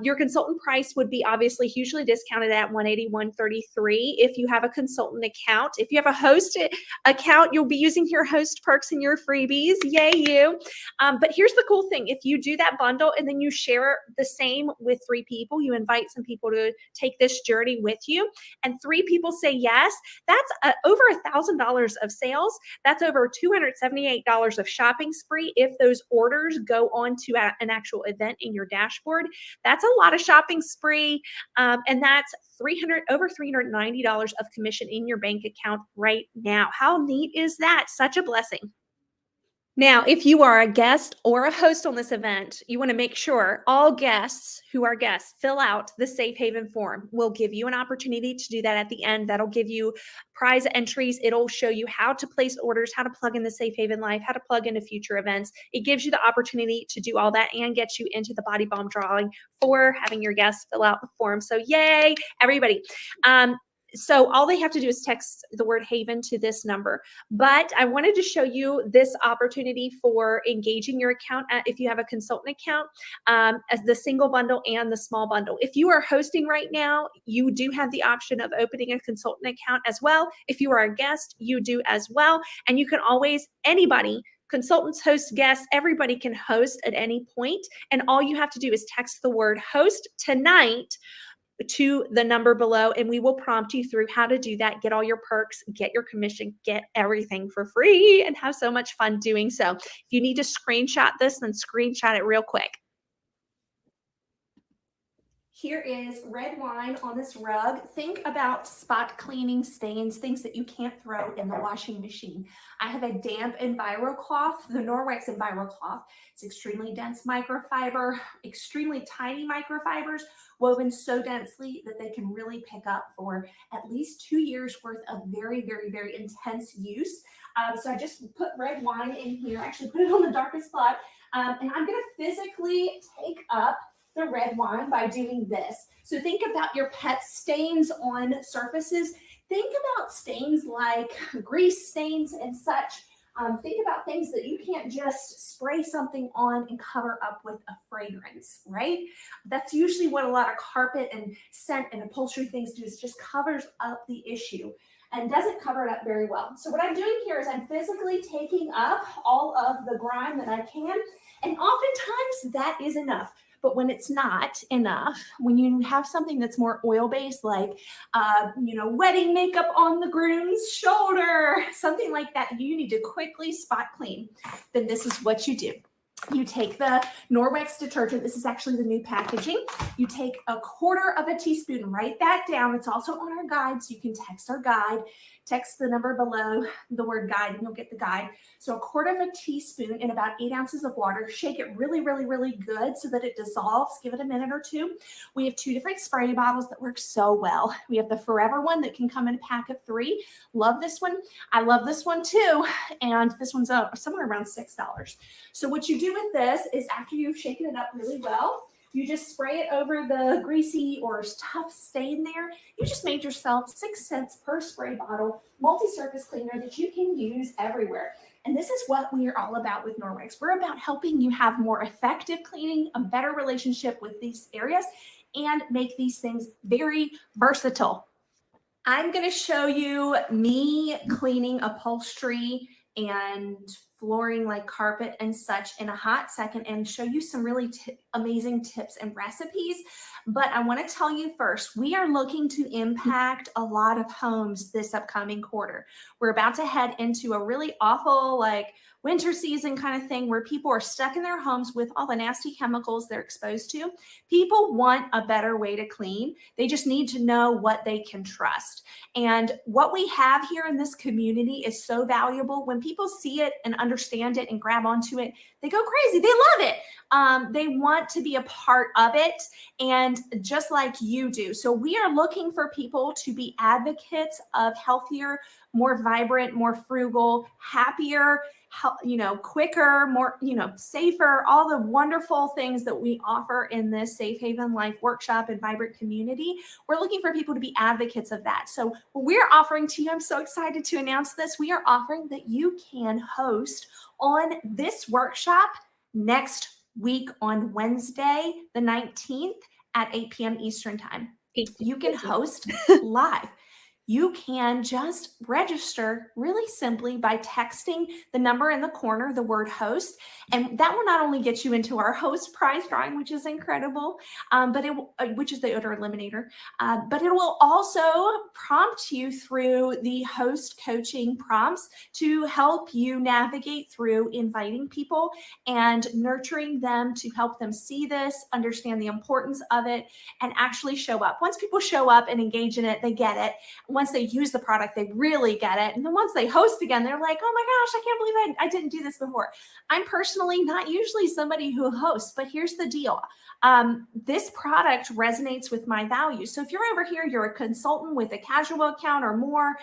Your consultant price would be obviously hugely discounted at $180, $133 if you have a consultant account. If you have a host account, you'll be using your host perks and your freebies. Yay, you. But here's the cool thing. If you do that bundle and then you share the same with 3 people, you invite some people to take this journey with you, and 3 people say yes, that's over $1,000 of sales. That's over $278 of shopping spree if those orders go on to an actual event in your dashboard. That's a lot of shopping spree, and that's over $390 of commission in your bank account right now. How neat is that? Such a blessing. Now, if you are a guest or a host on this event, you want to make sure all guests who are guests fill out the Safe Haven form. We'll give you an opportunity to do that at the end. That'll give you prize entries. It'll show you how to place orders, how to plug in the Safe Haven Life, how to plug into future events. It gives you the opportunity to do all that and get you into the Body Balm drawing for having your guests fill out the form. So yay, everybody. So all they have to do is text the word Haven to this number. But I wanted to show you this opportunity for engaging your account if you have a consultant account, as the single bundle and the small bundle. If you are hosting right now, you do have the option of opening a consultant account as well. If you are a guest, you do as well. And you can always, anybody, consultants, hosts, guests, everybody can host at any point. And all you have to do is text the word host tonight to the number below, and we will prompt you through how to do that, get all your perks, get your commission, get everything for free, and have so much fun doing so. If you need to screenshot this, then screenshot it real quick. Here is red wine on this rug. Think about spot cleaning stains, things that you can't throw in the washing machine. I have a damp Enviro cloth, the Norwex Enviro cloth. It's extremely dense microfiber, extremely tiny microfibers, woven so densely that they can really pick up for at least 2 years worth of very, very, very intense use. So I just put red wine in here, actually put it on the darkest spot, and I'm gonna physically take up the red wine by doing this. So think about your pet stains on surfaces. Think about stains like grease stains and such. Think about things that you can't just spray something on and cover up with a fragrance, right? That's usually what a lot of carpet and scent and upholstery things do, is just covers up the issue and doesn't cover it up very well. So what I'm doing here is I'm physically taking up all of the grime that I can, and oftentimes that is enough. But when it's not enough, when you have something that's more oil-based, like, wedding makeup on the groom's shoulder, something like that, you need to quickly spot clean, then this is what you do. You take the Norwex detergent. This is actually the new packaging. You take 1/4 teaspoon, write that down. It's also on our guide, so you can text our guide. Text the number below the word guide and you'll get the guide. So 1/4 teaspoon in about 8 ounces of water. Shake it really, really, really good so that it dissolves. Give it a minute or two. We have 2 different spray bottles that work so well. We have the Forever one that can come in a pack of 3. Love this one. I love this one too. And this one's somewhere around $6. So what you do with this is, after you've shaken it up really well, you just spray it over the greasy or tough stain there. You just made yourself 6 cents per spray bottle, multi-surface cleaner that you can use everywhere. And this is what we are all about with Norwex. We're about helping you have more effective cleaning, a better relationship with these areas, and make these things very versatile. I'm going to show you me cleaning upholstery and flooring like carpet and such in a hot second, and show you some really amazing tips and recipes. But I want to tell you first, we are looking to impact a lot of homes this upcoming quarter. We're about to head into a really awful, winter season kind of thing, where people are stuck in their homes with all the nasty chemicals they're exposed to. People want a better way to clean. They just need to know what they can trust. And what we have here in this community is so valuable. When people see it and understand it and grab onto it, they go crazy. They love it. They want to be a part of it, and just like you do. So we are looking for people to be advocates of healthier, more vibrant, more frugal, happier, quicker, more, safer, all the wonderful things that we offer in this Safe Haven Life workshop and vibrant community. We're looking for people to be advocates of that. So what we're offering to you, I'm so excited to announce this. We are offering that you can host on this workshop next week on Wednesday, the 19th at 8 p.m. Eastern time. You can host live. You can just register really simply by texting the number in the corner, the word host, and that will not only get you into our host prize drawing, which is incredible, which is the odor eliminator, but it will also prompt you through the host coaching prompts to help you navigate through inviting people and nurturing them to help them see this, understand the importance of it, and actually show up. Once people show up and engage in it, they get it. Once they use the product, they really get it. And then once they host again, they're like, oh my gosh, I can't believe I didn't do this before. I'm personally not usually somebody who hosts, but here's the deal. This product resonates with my values. So if you're over here, you're a consultant with a casual account or more.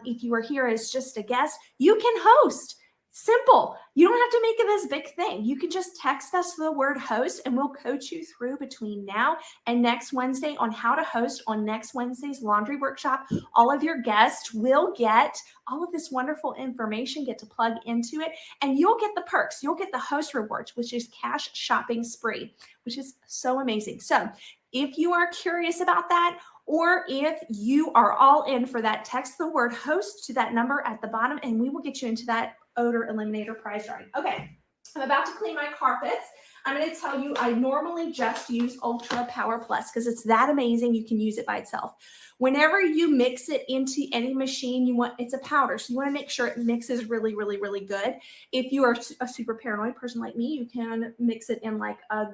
If you are here as just a guest, you can host. Simple. You don't have to make it this big thing. You can just text us the word host and we'll coach you through between now and next Wednesday on how to host on next Wednesday's laundry workshop. All of your guests will get all of this wonderful information, get to plug into it, and you'll get the perks. You'll get the host rewards, which is cash shopping spree, which is so amazing. So if you are curious about that, or if you are all in for that, text the word host to that number at the bottom and we will get you into that odor eliminator prize drawing. Okay, I'm about to clean my carpets. I'm going to tell you, I normally just use Ultra Power Plus because it's that amazing. You can use it by itself. Whenever you mix it into any machine, it's a powder, so you want to make sure it mixes really, really, really good. If you are a super paranoid person like me, you can mix it in like a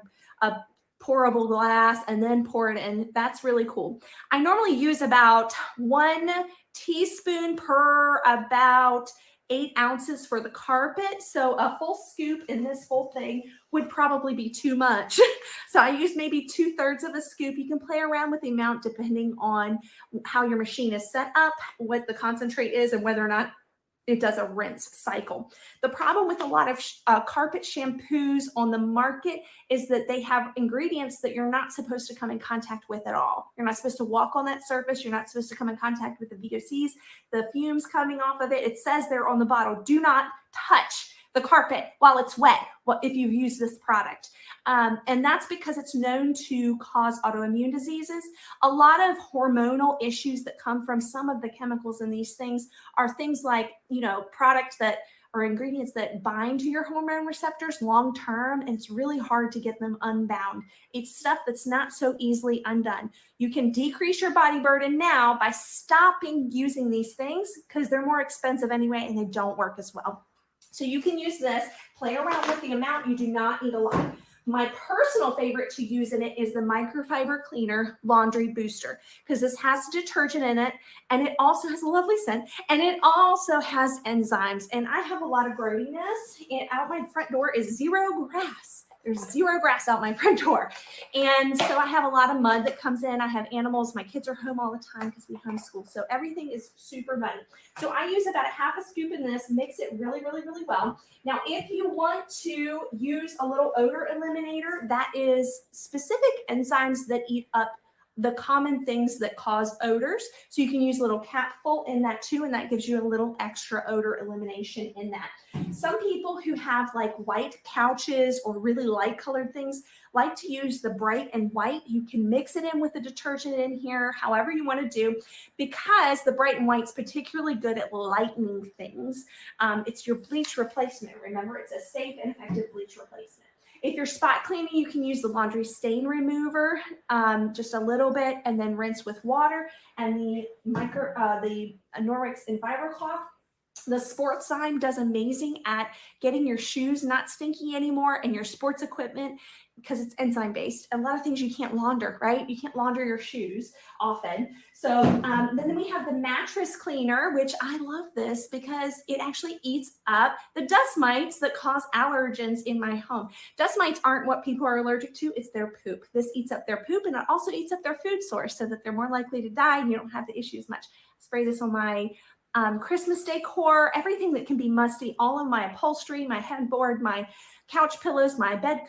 pourable glass and then pour it in. That's really cool. I normally use about 1 teaspoon per about 8 ounces for the carpet. So a full scoop in this whole thing would probably be too much. So I use maybe 2/3 of a scoop. You can play around with the amount depending on how your machine is set up, what the concentrate is, and whether or not it does a rinse cycle. The problem with a lot of carpet shampoos on the market is that they have ingredients that you're not supposed to come in contact with at all. You're not supposed to walk on that surface. You're not supposed to come in contact with the VOCs, the fumes coming off of it. It says there on the bottle, do not touch the carpet while it's wet if you use this product. And that's because it's known to cause autoimmune diseases. A lot of hormonal issues that come from some of the chemicals in these things are things like, products that or ingredients that bind to your hormone receptors long term, and it's really hard to get them unbound. It's stuff that's not so easily undone. You can decrease your body burden now by stopping using these things because they're more expensive anyway and they don't work as well. So you can use this, play around with the amount. You do not need a lot. My personal favorite to use in it is the microfiber cleaner laundry booster because this has detergent in it and it also has a lovely scent and it also has enzymes. And I have a lot of growiness and out my front door is zero grass. There's zero grass out my front door. And so I have a lot of mud that comes in. I have animals. My kids are home all the time because we homeschool. So everything is super muddy. So I use about 1/2 scoop in this, mix it really, really, really well. Now, if you want to use a little odor eliminator, that is specific enzymes that eat up the common things that cause odors. So you can use a little capful in that too, and that gives you a little extra odor elimination in that. Some people who have like white couches or really light colored things like to use the bright and white. You can mix it in with the detergent in here, however you want to do, because the bright and white's particularly good at lightening things. It's your bleach replacement. Remember, it's a safe and effective bleach replacement. If you're spot cleaning, you can use the laundry stain remover, just a little bit, and then rinse with water. And the Norwex and fiber cloth, The sports sign does amazing at getting your shoes not stinky anymore and your sports equipment because it's enzyme based. A lot of things you can't launder, right? You can't launder your shoes often. So then we have the mattress cleaner, which I love this because it actually eats up the dust mites that cause allergens in my home. Dust mites aren't what people are allergic to, it's their poop. This eats up their poop and it also eats up their food source so that they're more likely to die and you don't have the issue as much. Spray this on my Christmas decor, everything that can be musty, all of my upholstery, my headboard, my couch pillows, my bed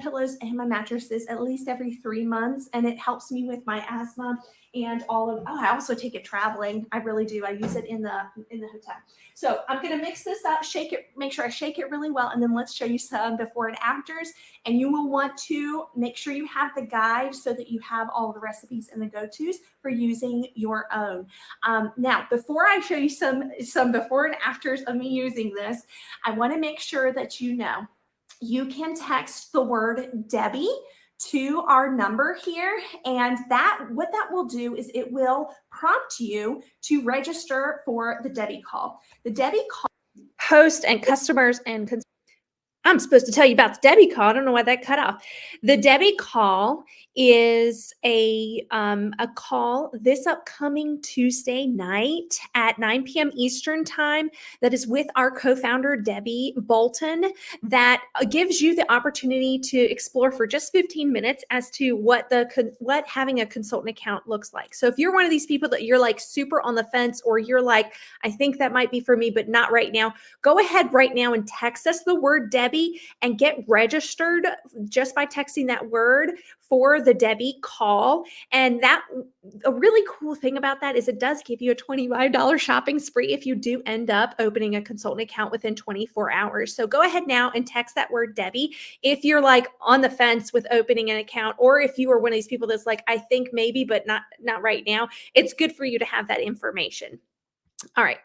pillows, and my mattresses at least every 3 months. And it helps me with my asthma and all of, I also take it traveling. I really do. I use it in the hotel. So I'm going to mix this up, shake it, make sure I shake it really well. And then let's show you some before and afters. And you will want to make sure you have the guide so that you have all the recipes and the go-tos for using your own. Now, before I show you some before and afters of me using this, I want to make sure that you know you can text the word Debbie to our number here. And what that will do is it will prompt you to register for the Debbie call. The Debbie call host and customers and I'm supposed to tell you about the Debbie call. I don't know why that cut off. The Debbie call is a call this upcoming Tuesday night at 9 p.m. Eastern time that is with our co-founder, Debbie Bolton, that gives you the opportunity to explore for just 15 minutes as to what having a consultant account looks like. So if you're one of these people that you're like super on the fence, or you're like, I think that might be for me, but not right now, go ahead right now and text us the word Debbie and get registered just by texting that word for the Debbie call. And a really cool thing about that is it does give you a $25 shopping spree if you do end up opening a consultant account within 24 hours. So go ahead now and text that word Debbie if you're like on the fence with opening an account, or if you are one of these people that's like, I think maybe, but not right now. It's good for you to have that information. All right.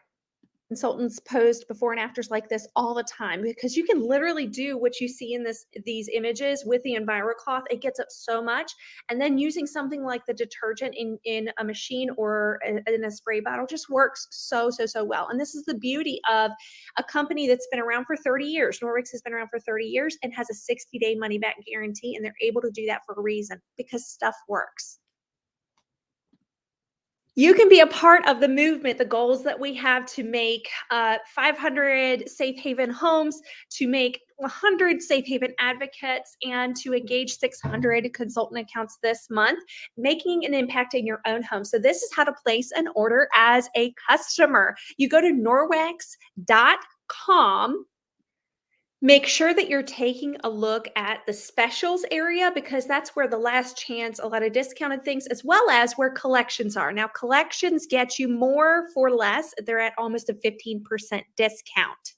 Consultants post before and afters like this all the time because you can literally do what you see in these images with the EnviroCloth. It gets up so much. And then using something like the detergent in a machine or in a spray bottle just works so well. And this is the beauty of a company that's been around for 30 years. Norwex has been around for 30 years and has a 60-day money-back guarantee. And they're able to do that for a reason, because stuff works. You can be a part of the movement, the goals that we have to make 500 safe haven homes, to make 100 safe haven advocates, and to engage 600 consultant accounts this month, making an impact in your own home. So this is how to place an order as a customer. You go to norwex.com. Make sure that you're taking a look at the specials area, because that's where the last chance, a lot of discounted things, as well as where collections are. Now, collections get you more for less. They're at almost a 15% discount.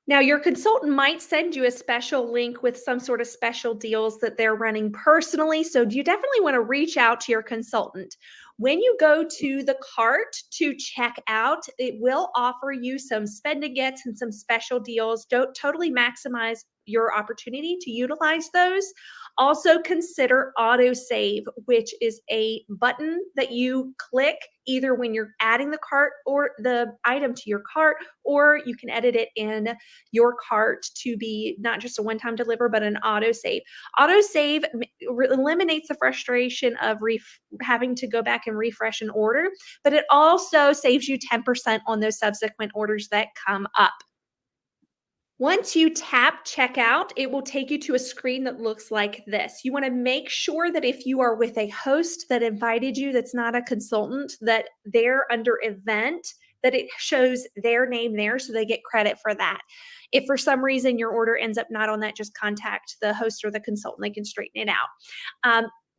Now, your consultant might send you a special link with some sort of special deals that they're running personally. So you definitely want to reach out to your consultant. When you go to the cart to check out, it will offer you some spend and gets and some special deals. Don't totally maximize your opportunity to utilize those. Also consider autosave, which is a button that you click either when you're adding the cart or the item to your cart, or you can edit it in your cart to be not just a one-time deliver, but an autosave. Autosave eliminates the frustration of having to go back and refresh an order, but it also saves you 10% on those subsequent orders that come up. Once you tap checkout, it will take you to a screen that looks like this. You want to make sure that if you are with a host that invited you, that's not a consultant, that they're under event, that it shows their name there so they get credit for that. If for some reason your order ends up not on that, just contact the host or the consultant. They can straighten it out.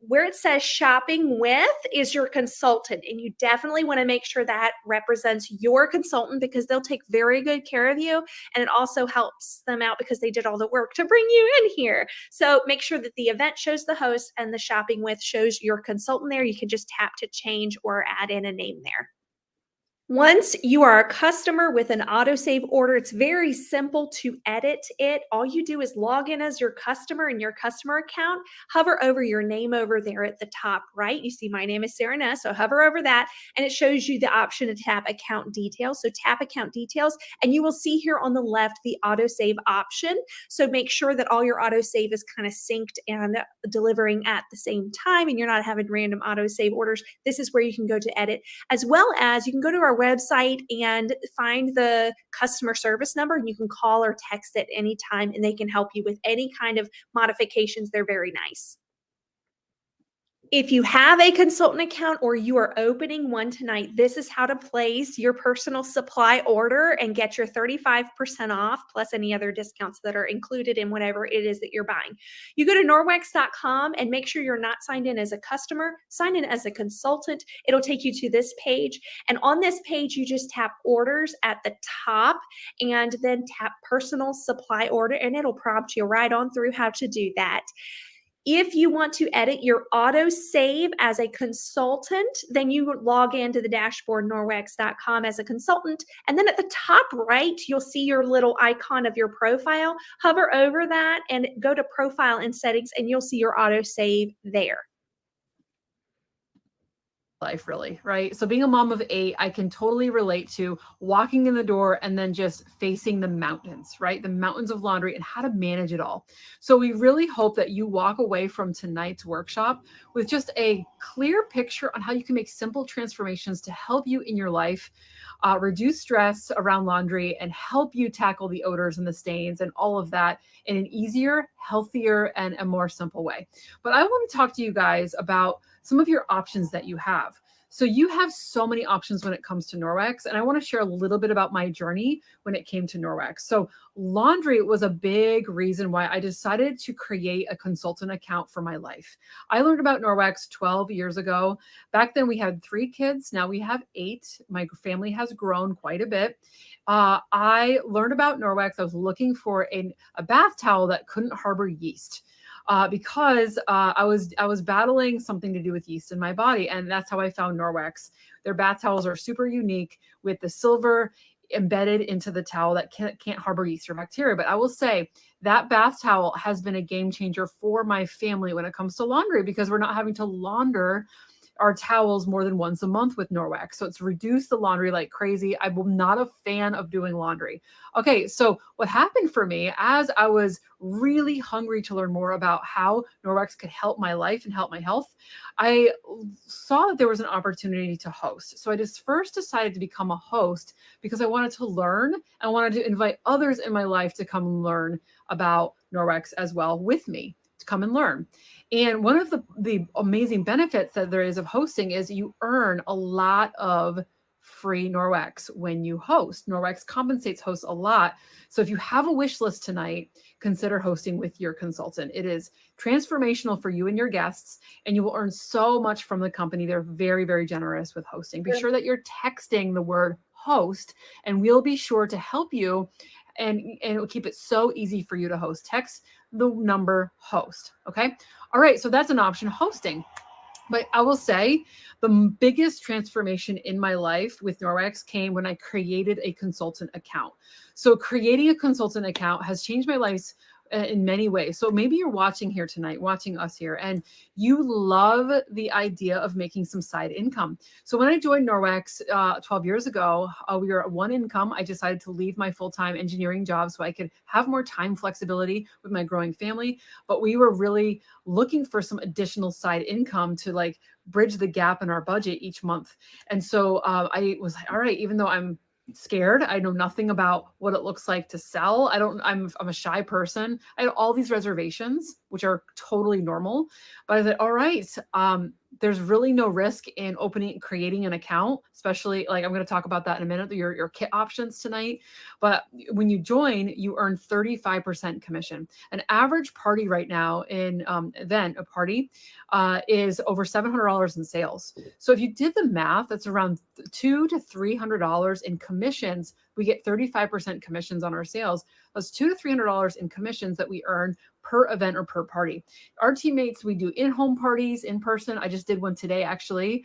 Where it says shopping with is your consultant, and you definitely want to make sure that represents your consultant, because they'll take very good care of you, and it also helps them out because they did all the work to bring you in here. So make sure that the event shows the host and the shopping with shows your consultant there. You can just tap to change or add in a name there. Once you are a customer with an autosave order, it's very simple to edit it. All you do is log in as your customer in your customer account, hover over your name over there at the top right. You see my name is Sarah Ness, so hover over that and it shows you the option to tap account details. So tap account details and you will see here on the left the autosave option. So make sure that all your autosave is kind of synced and delivering at the same time and you're not having random autosave orders. This is where you can go to edit, as well as you can go to our website and find the customer service number and you can call or text at any time and they can help you with any kind of modifications. They're very nice. If you have a consultant account or you are opening one tonight, this is how to place your personal supply order and get your 35% off plus any other discounts that are included in whatever it is that you're buying. You go to norwex.com and make sure you're not signed in as a customer, sign in as a consultant. It'll take you to this page. And on this page, you just tap orders at the top and then tap personal supply order and it'll prompt you right on through how to do that. If you want to edit your auto save as a consultant, then you log into the dashboard norwex.com as a consultant. And then at the top right, you'll see your little icon of your profile. Hover over that and go to profile and settings and you'll see your auto save there. Life really, right? So being a mom of 8, I can totally relate to walking in the door and then just facing the mountains, right? The mountains of laundry and how to manage it all. So we really hope that you walk away from tonight's workshop with just a clear picture on how you can make simple transformations to help you in your life, reduce stress around laundry and help you tackle the odors and the stains and all of that in an easier, healthier, and a more simple way. But I want to talk to you guys about some of your options that you have. So you have so many options when it comes to Norwex, and I want to share a little bit about my journey when it came to Norwex. So laundry was a big reason why I decided to create a consultant account for my life. I learned about Norwex 12 years ago. Back then we had 3 kids. Now we have 8. My family has grown quite a bit. I learned about Norwex. I was looking for a bath towel that couldn't harbor yeast. Because I was battling something to do with yeast in my body. And that's how I found Norwex. Their bath towels are super unique with the silver embedded into the towel that can't harbor yeast or bacteria. But I will say that bath towel has been a game changer for my family when it comes to laundry because we're not having to launder our towels more than once a month with Norwex. So it's reduced the laundry like crazy. I'm not a fan of doing laundry. Okay, so what happened for me as I was really hungry to learn more about how Norwex could help my life and help my health, I saw that there was an opportunity to host. So I just first decided to become a host because I wanted to learn. I wanted to invite others in my life to come and learn about Norwex as well with me, to come and learn. And one of the amazing benefits that there is of hosting is you earn a lot of free Norwex when you host. Norwex compensates hosts a lot. So if you have a wish list tonight, consider hosting with your consultant. It is transformational for you and your guests, and you will earn so much from the company. They're very, very generous with hosting. Be sure that you're texting the word host, and we'll be sure to help you and it will keep it so easy for you to host. Text the number host. Okay. All right. So that's an option, hosting. But I will say the biggest transformation in my life with Norwex came when I created a consultant account. So creating a consultant account has changed my life in many ways. So maybe you're watching here tonight, watching us here, and you love the idea of making some side income. So when I joined Norwex 12 years ago, we were at one income. I decided to leave my full-time engineering job so I could have more time flexibility with my growing family. But we were really looking for some additional side income to like bridge the gap in our budget each month. And so I was like, all right, even though I'm scared, I know nothing about what it looks like to sell. I'm a shy person. I had all these reservations, which are totally normal. But I said, all right, there's really no risk in creating an account, especially like I'm going to talk about that in a minute, your kit options tonight. But when you join, you earn 35% commission. An average party right now in a party is over $700 in sales. So if you did the math, that's around $200 to $300 in commissions. We get 35% commissions on our sales. That's $200 to $300 in commissions that we earn per event or per party. Our teammates, we do in-home parties in person. I just did one today, actually.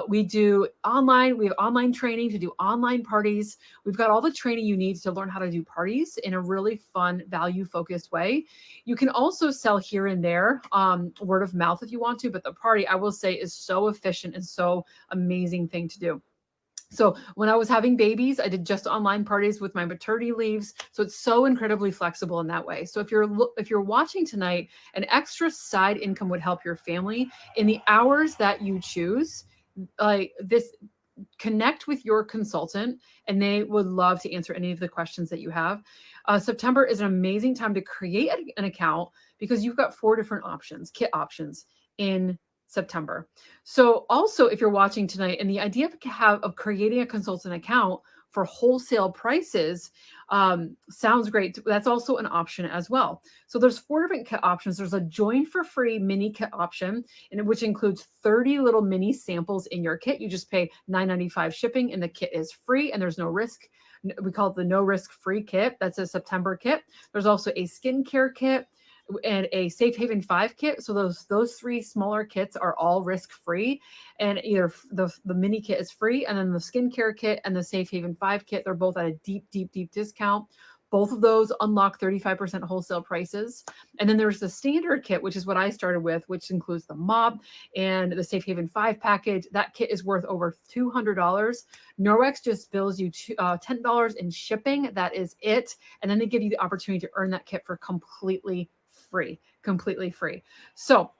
We do online. We have online training to do online parties. We've got all the training you need to learn how to do parties in a really fun, value-focused way. You can also sell here and there, word of mouth if you want to, but the party, I will say, is so efficient and so amazing thing to do. So when I was having babies, I did just online parties with my maternity leaves. So it's so incredibly flexible in that way. So if you're watching tonight, an extra side income would help your family in the hours that you choose. Like this, connect with your consultant and they would love to answer any of the questions that you have. September is an amazing time to create an account because you've got 4 different options, kit options in September. So also if you're watching tonight and the idea of creating a consultant account for wholesale prices sounds great. That's also an option as well. So there's 4 different kit options. There's a join for free mini kit option, which includes 30 little mini samples in your kit. You just pay $9.95 shipping and the kit is free and there's no risk. We call it the no risk free kit. That's a September kit. There's also a skincare kit and a Safe Haven 5 kit. So those 3 smaller kits are all risk-free, and either the mini kit is free, and then the skincare kit and the Safe Haven 5 kit, they're both at a deep discount. Both of those unlock 35% wholesale prices. And then there's the standard kit, which is what I started with, which includes the mop and the Safe Haven 5 package. That kit is worth over $200. Norwex just bills you $10 in shipping. That is it. And then they give you the opportunity to earn that kit for completely free. So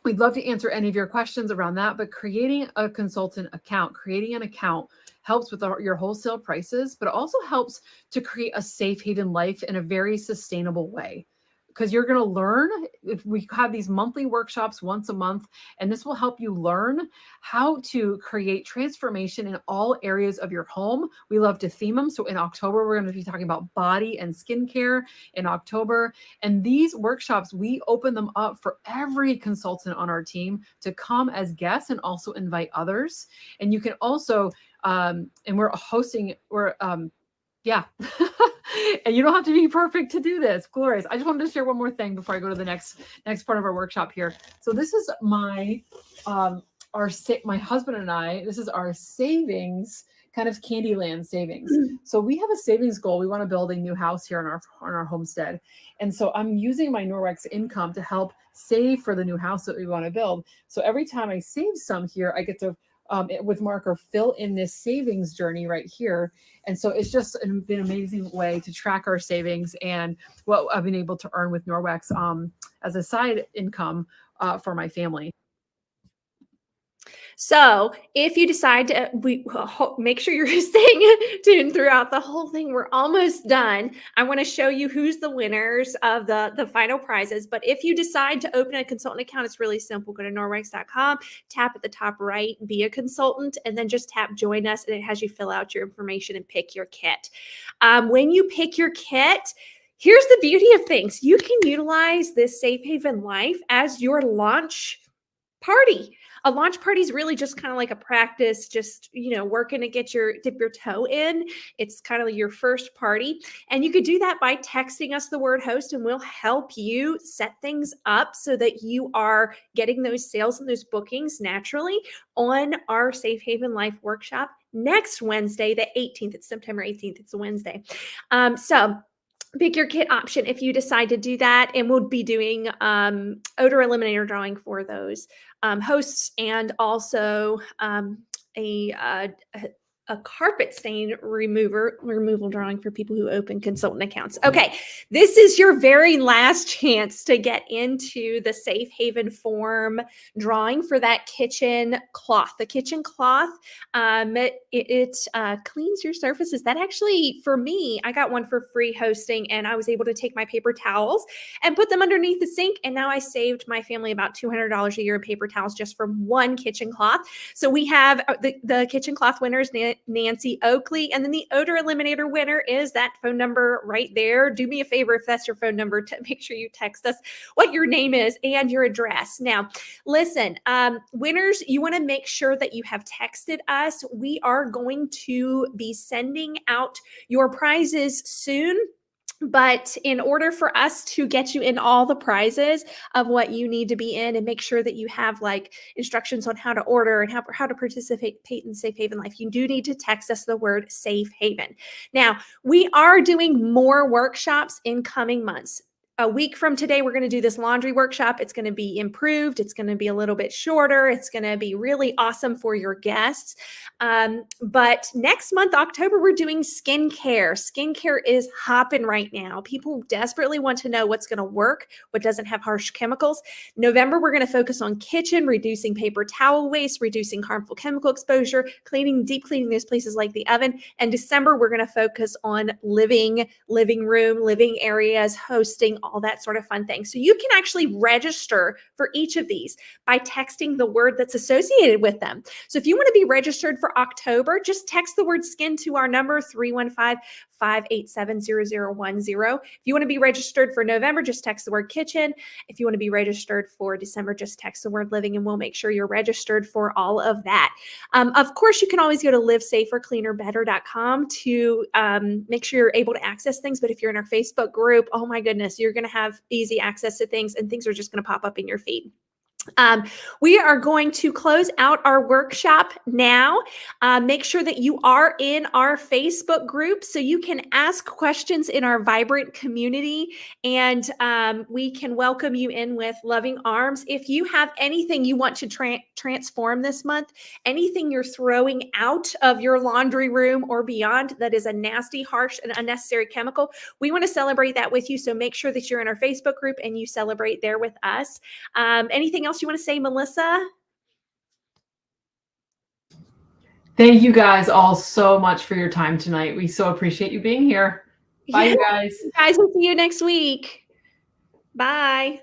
we'd love to answer any of your questions around that, but creating a consultant account, creating an account helps with your wholesale prices, but it also helps to create a Safe Haven life in a very sustainable way. Because you're going to learn, if we have these monthly workshops once a month, and this will help you learn how to create transformation in all areas of your home. We love to theme them. So in October, we're going to be talking about body and skincare in October. And these workshops, we open them up for every consultant on our team to come as guests and also invite others. And you can also, and we're hosting, yeah. And you don't have to be perfect to do this. Glorious. I just wanted to share one more thing before I go to the next part of our workshop here. So this is my husband and I, this is our savings, kind of Candyland savings. So we have a savings goal. We want to build a new house here on our homestead. And so I'm using my Norwex income to help save for the new house that we want to build. So every time I save some here, I get to with marker fill in this savings journey right here. And so it's just been an amazing way to track our savings and what I've been able to earn with Norwex as a side income for my family. So if you decide to, make sure you're staying tuned throughout the whole thing. We're almost done. I want to show you who's the winners of the final prizes. But if you decide to open a consultant account, it's really simple. Go to norwex.com, tap at the top right, be a consultant, and then just tap join us. And it has you fill out your information and pick your kit. When you pick your kit, here's the beauty of things. You can utilize this Safe Haven Life as your launch party. A launch party is really just kind of like a practice, just, working to dip your toe in. It's kind of like your first party. And you could do that by texting us the word host, and we'll help you set things up so that you are getting those sales and those bookings naturally on our Safe Haven Life workshop next Wednesday, the 18th. It's September 18th. It's a Wednesday. So pick your kit option if you decide to do that. And we'll be doing odor eliminator drawing for those hosts, and also a carpet stain removal drawing for people who open consultant accounts. Okay, this is your very last chance to get into the Safe Haven form drawing for that kitchen cloth. The kitchen cloth, it cleans your surfaces. That actually, for me, I got one for free hosting, and I was able to take my paper towels and put them underneath the sink, and now I saved my family about $200 a year in paper towels just from one kitchen cloth. So we have the kitchen cloth winners, Nancy Oakley, and then the odor eliminator winner is that phone number right there. Do me a favor, if that's your phone number, to make sure you text us what your name is and your address. Now, listen, winners, you want to make sure that you have texted us. We are going to be sending out your prizes soon. But in order for us to get you in all the prizes of what you need to be in and make sure that you have like instructions on how to order and how to participate in Safe Haven Life, you do need to text us the word Safe Haven. Now, we are doing more workshops in coming months. A week from today, we're going to do this laundry workshop. It's going to be improved. It's going to be a little bit shorter. It's going to be really awesome for your guests. But next month, October, we're doing skincare. Skincare is hopping right now. People desperately want to know what's going to work, what doesn't have harsh chemicals. November, we're going to focus on kitchen, reducing paper towel waste, reducing harmful chemical exposure, deep cleaning those places like the oven. And December, we're going to focus on living room, living areas, hosting, all that sort of fun thing. So you can actually register for each of these by texting the word that's associated with them. So if you want to be registered for October, just text the word skin to our number 315-587-0010. If you want to be registered for November, just text the word kitchen. If you want to be registered for December, just text the word living and we'll make sure you're registered for all of that. Of course, you can always go to livesafercleanerbetter.com to make sure you're able to access things. But if you're in our Facebook group, oh my goodness, you're going to have easy access to things and things are just going to pop up in your feed. We are going to close out our workshop now. Make sure that you are in our Facebook group so you can ask questions in our vibrant community and we can welcome you in with loving arms. If you have anything you want to transform this month, anything you're throwing out of your laundry room or beyond that is a nasty, harsh, and unnecessary chemical, we want to celebrate that with you. So make sure that you're in our Facebook group and you celebrate there with us. Anything else you want to say, Melissa? Thank you guys all so much for your time tonight. We so appreciate you being here. Bye, you guys. Guys, we'll see you next week. Bye.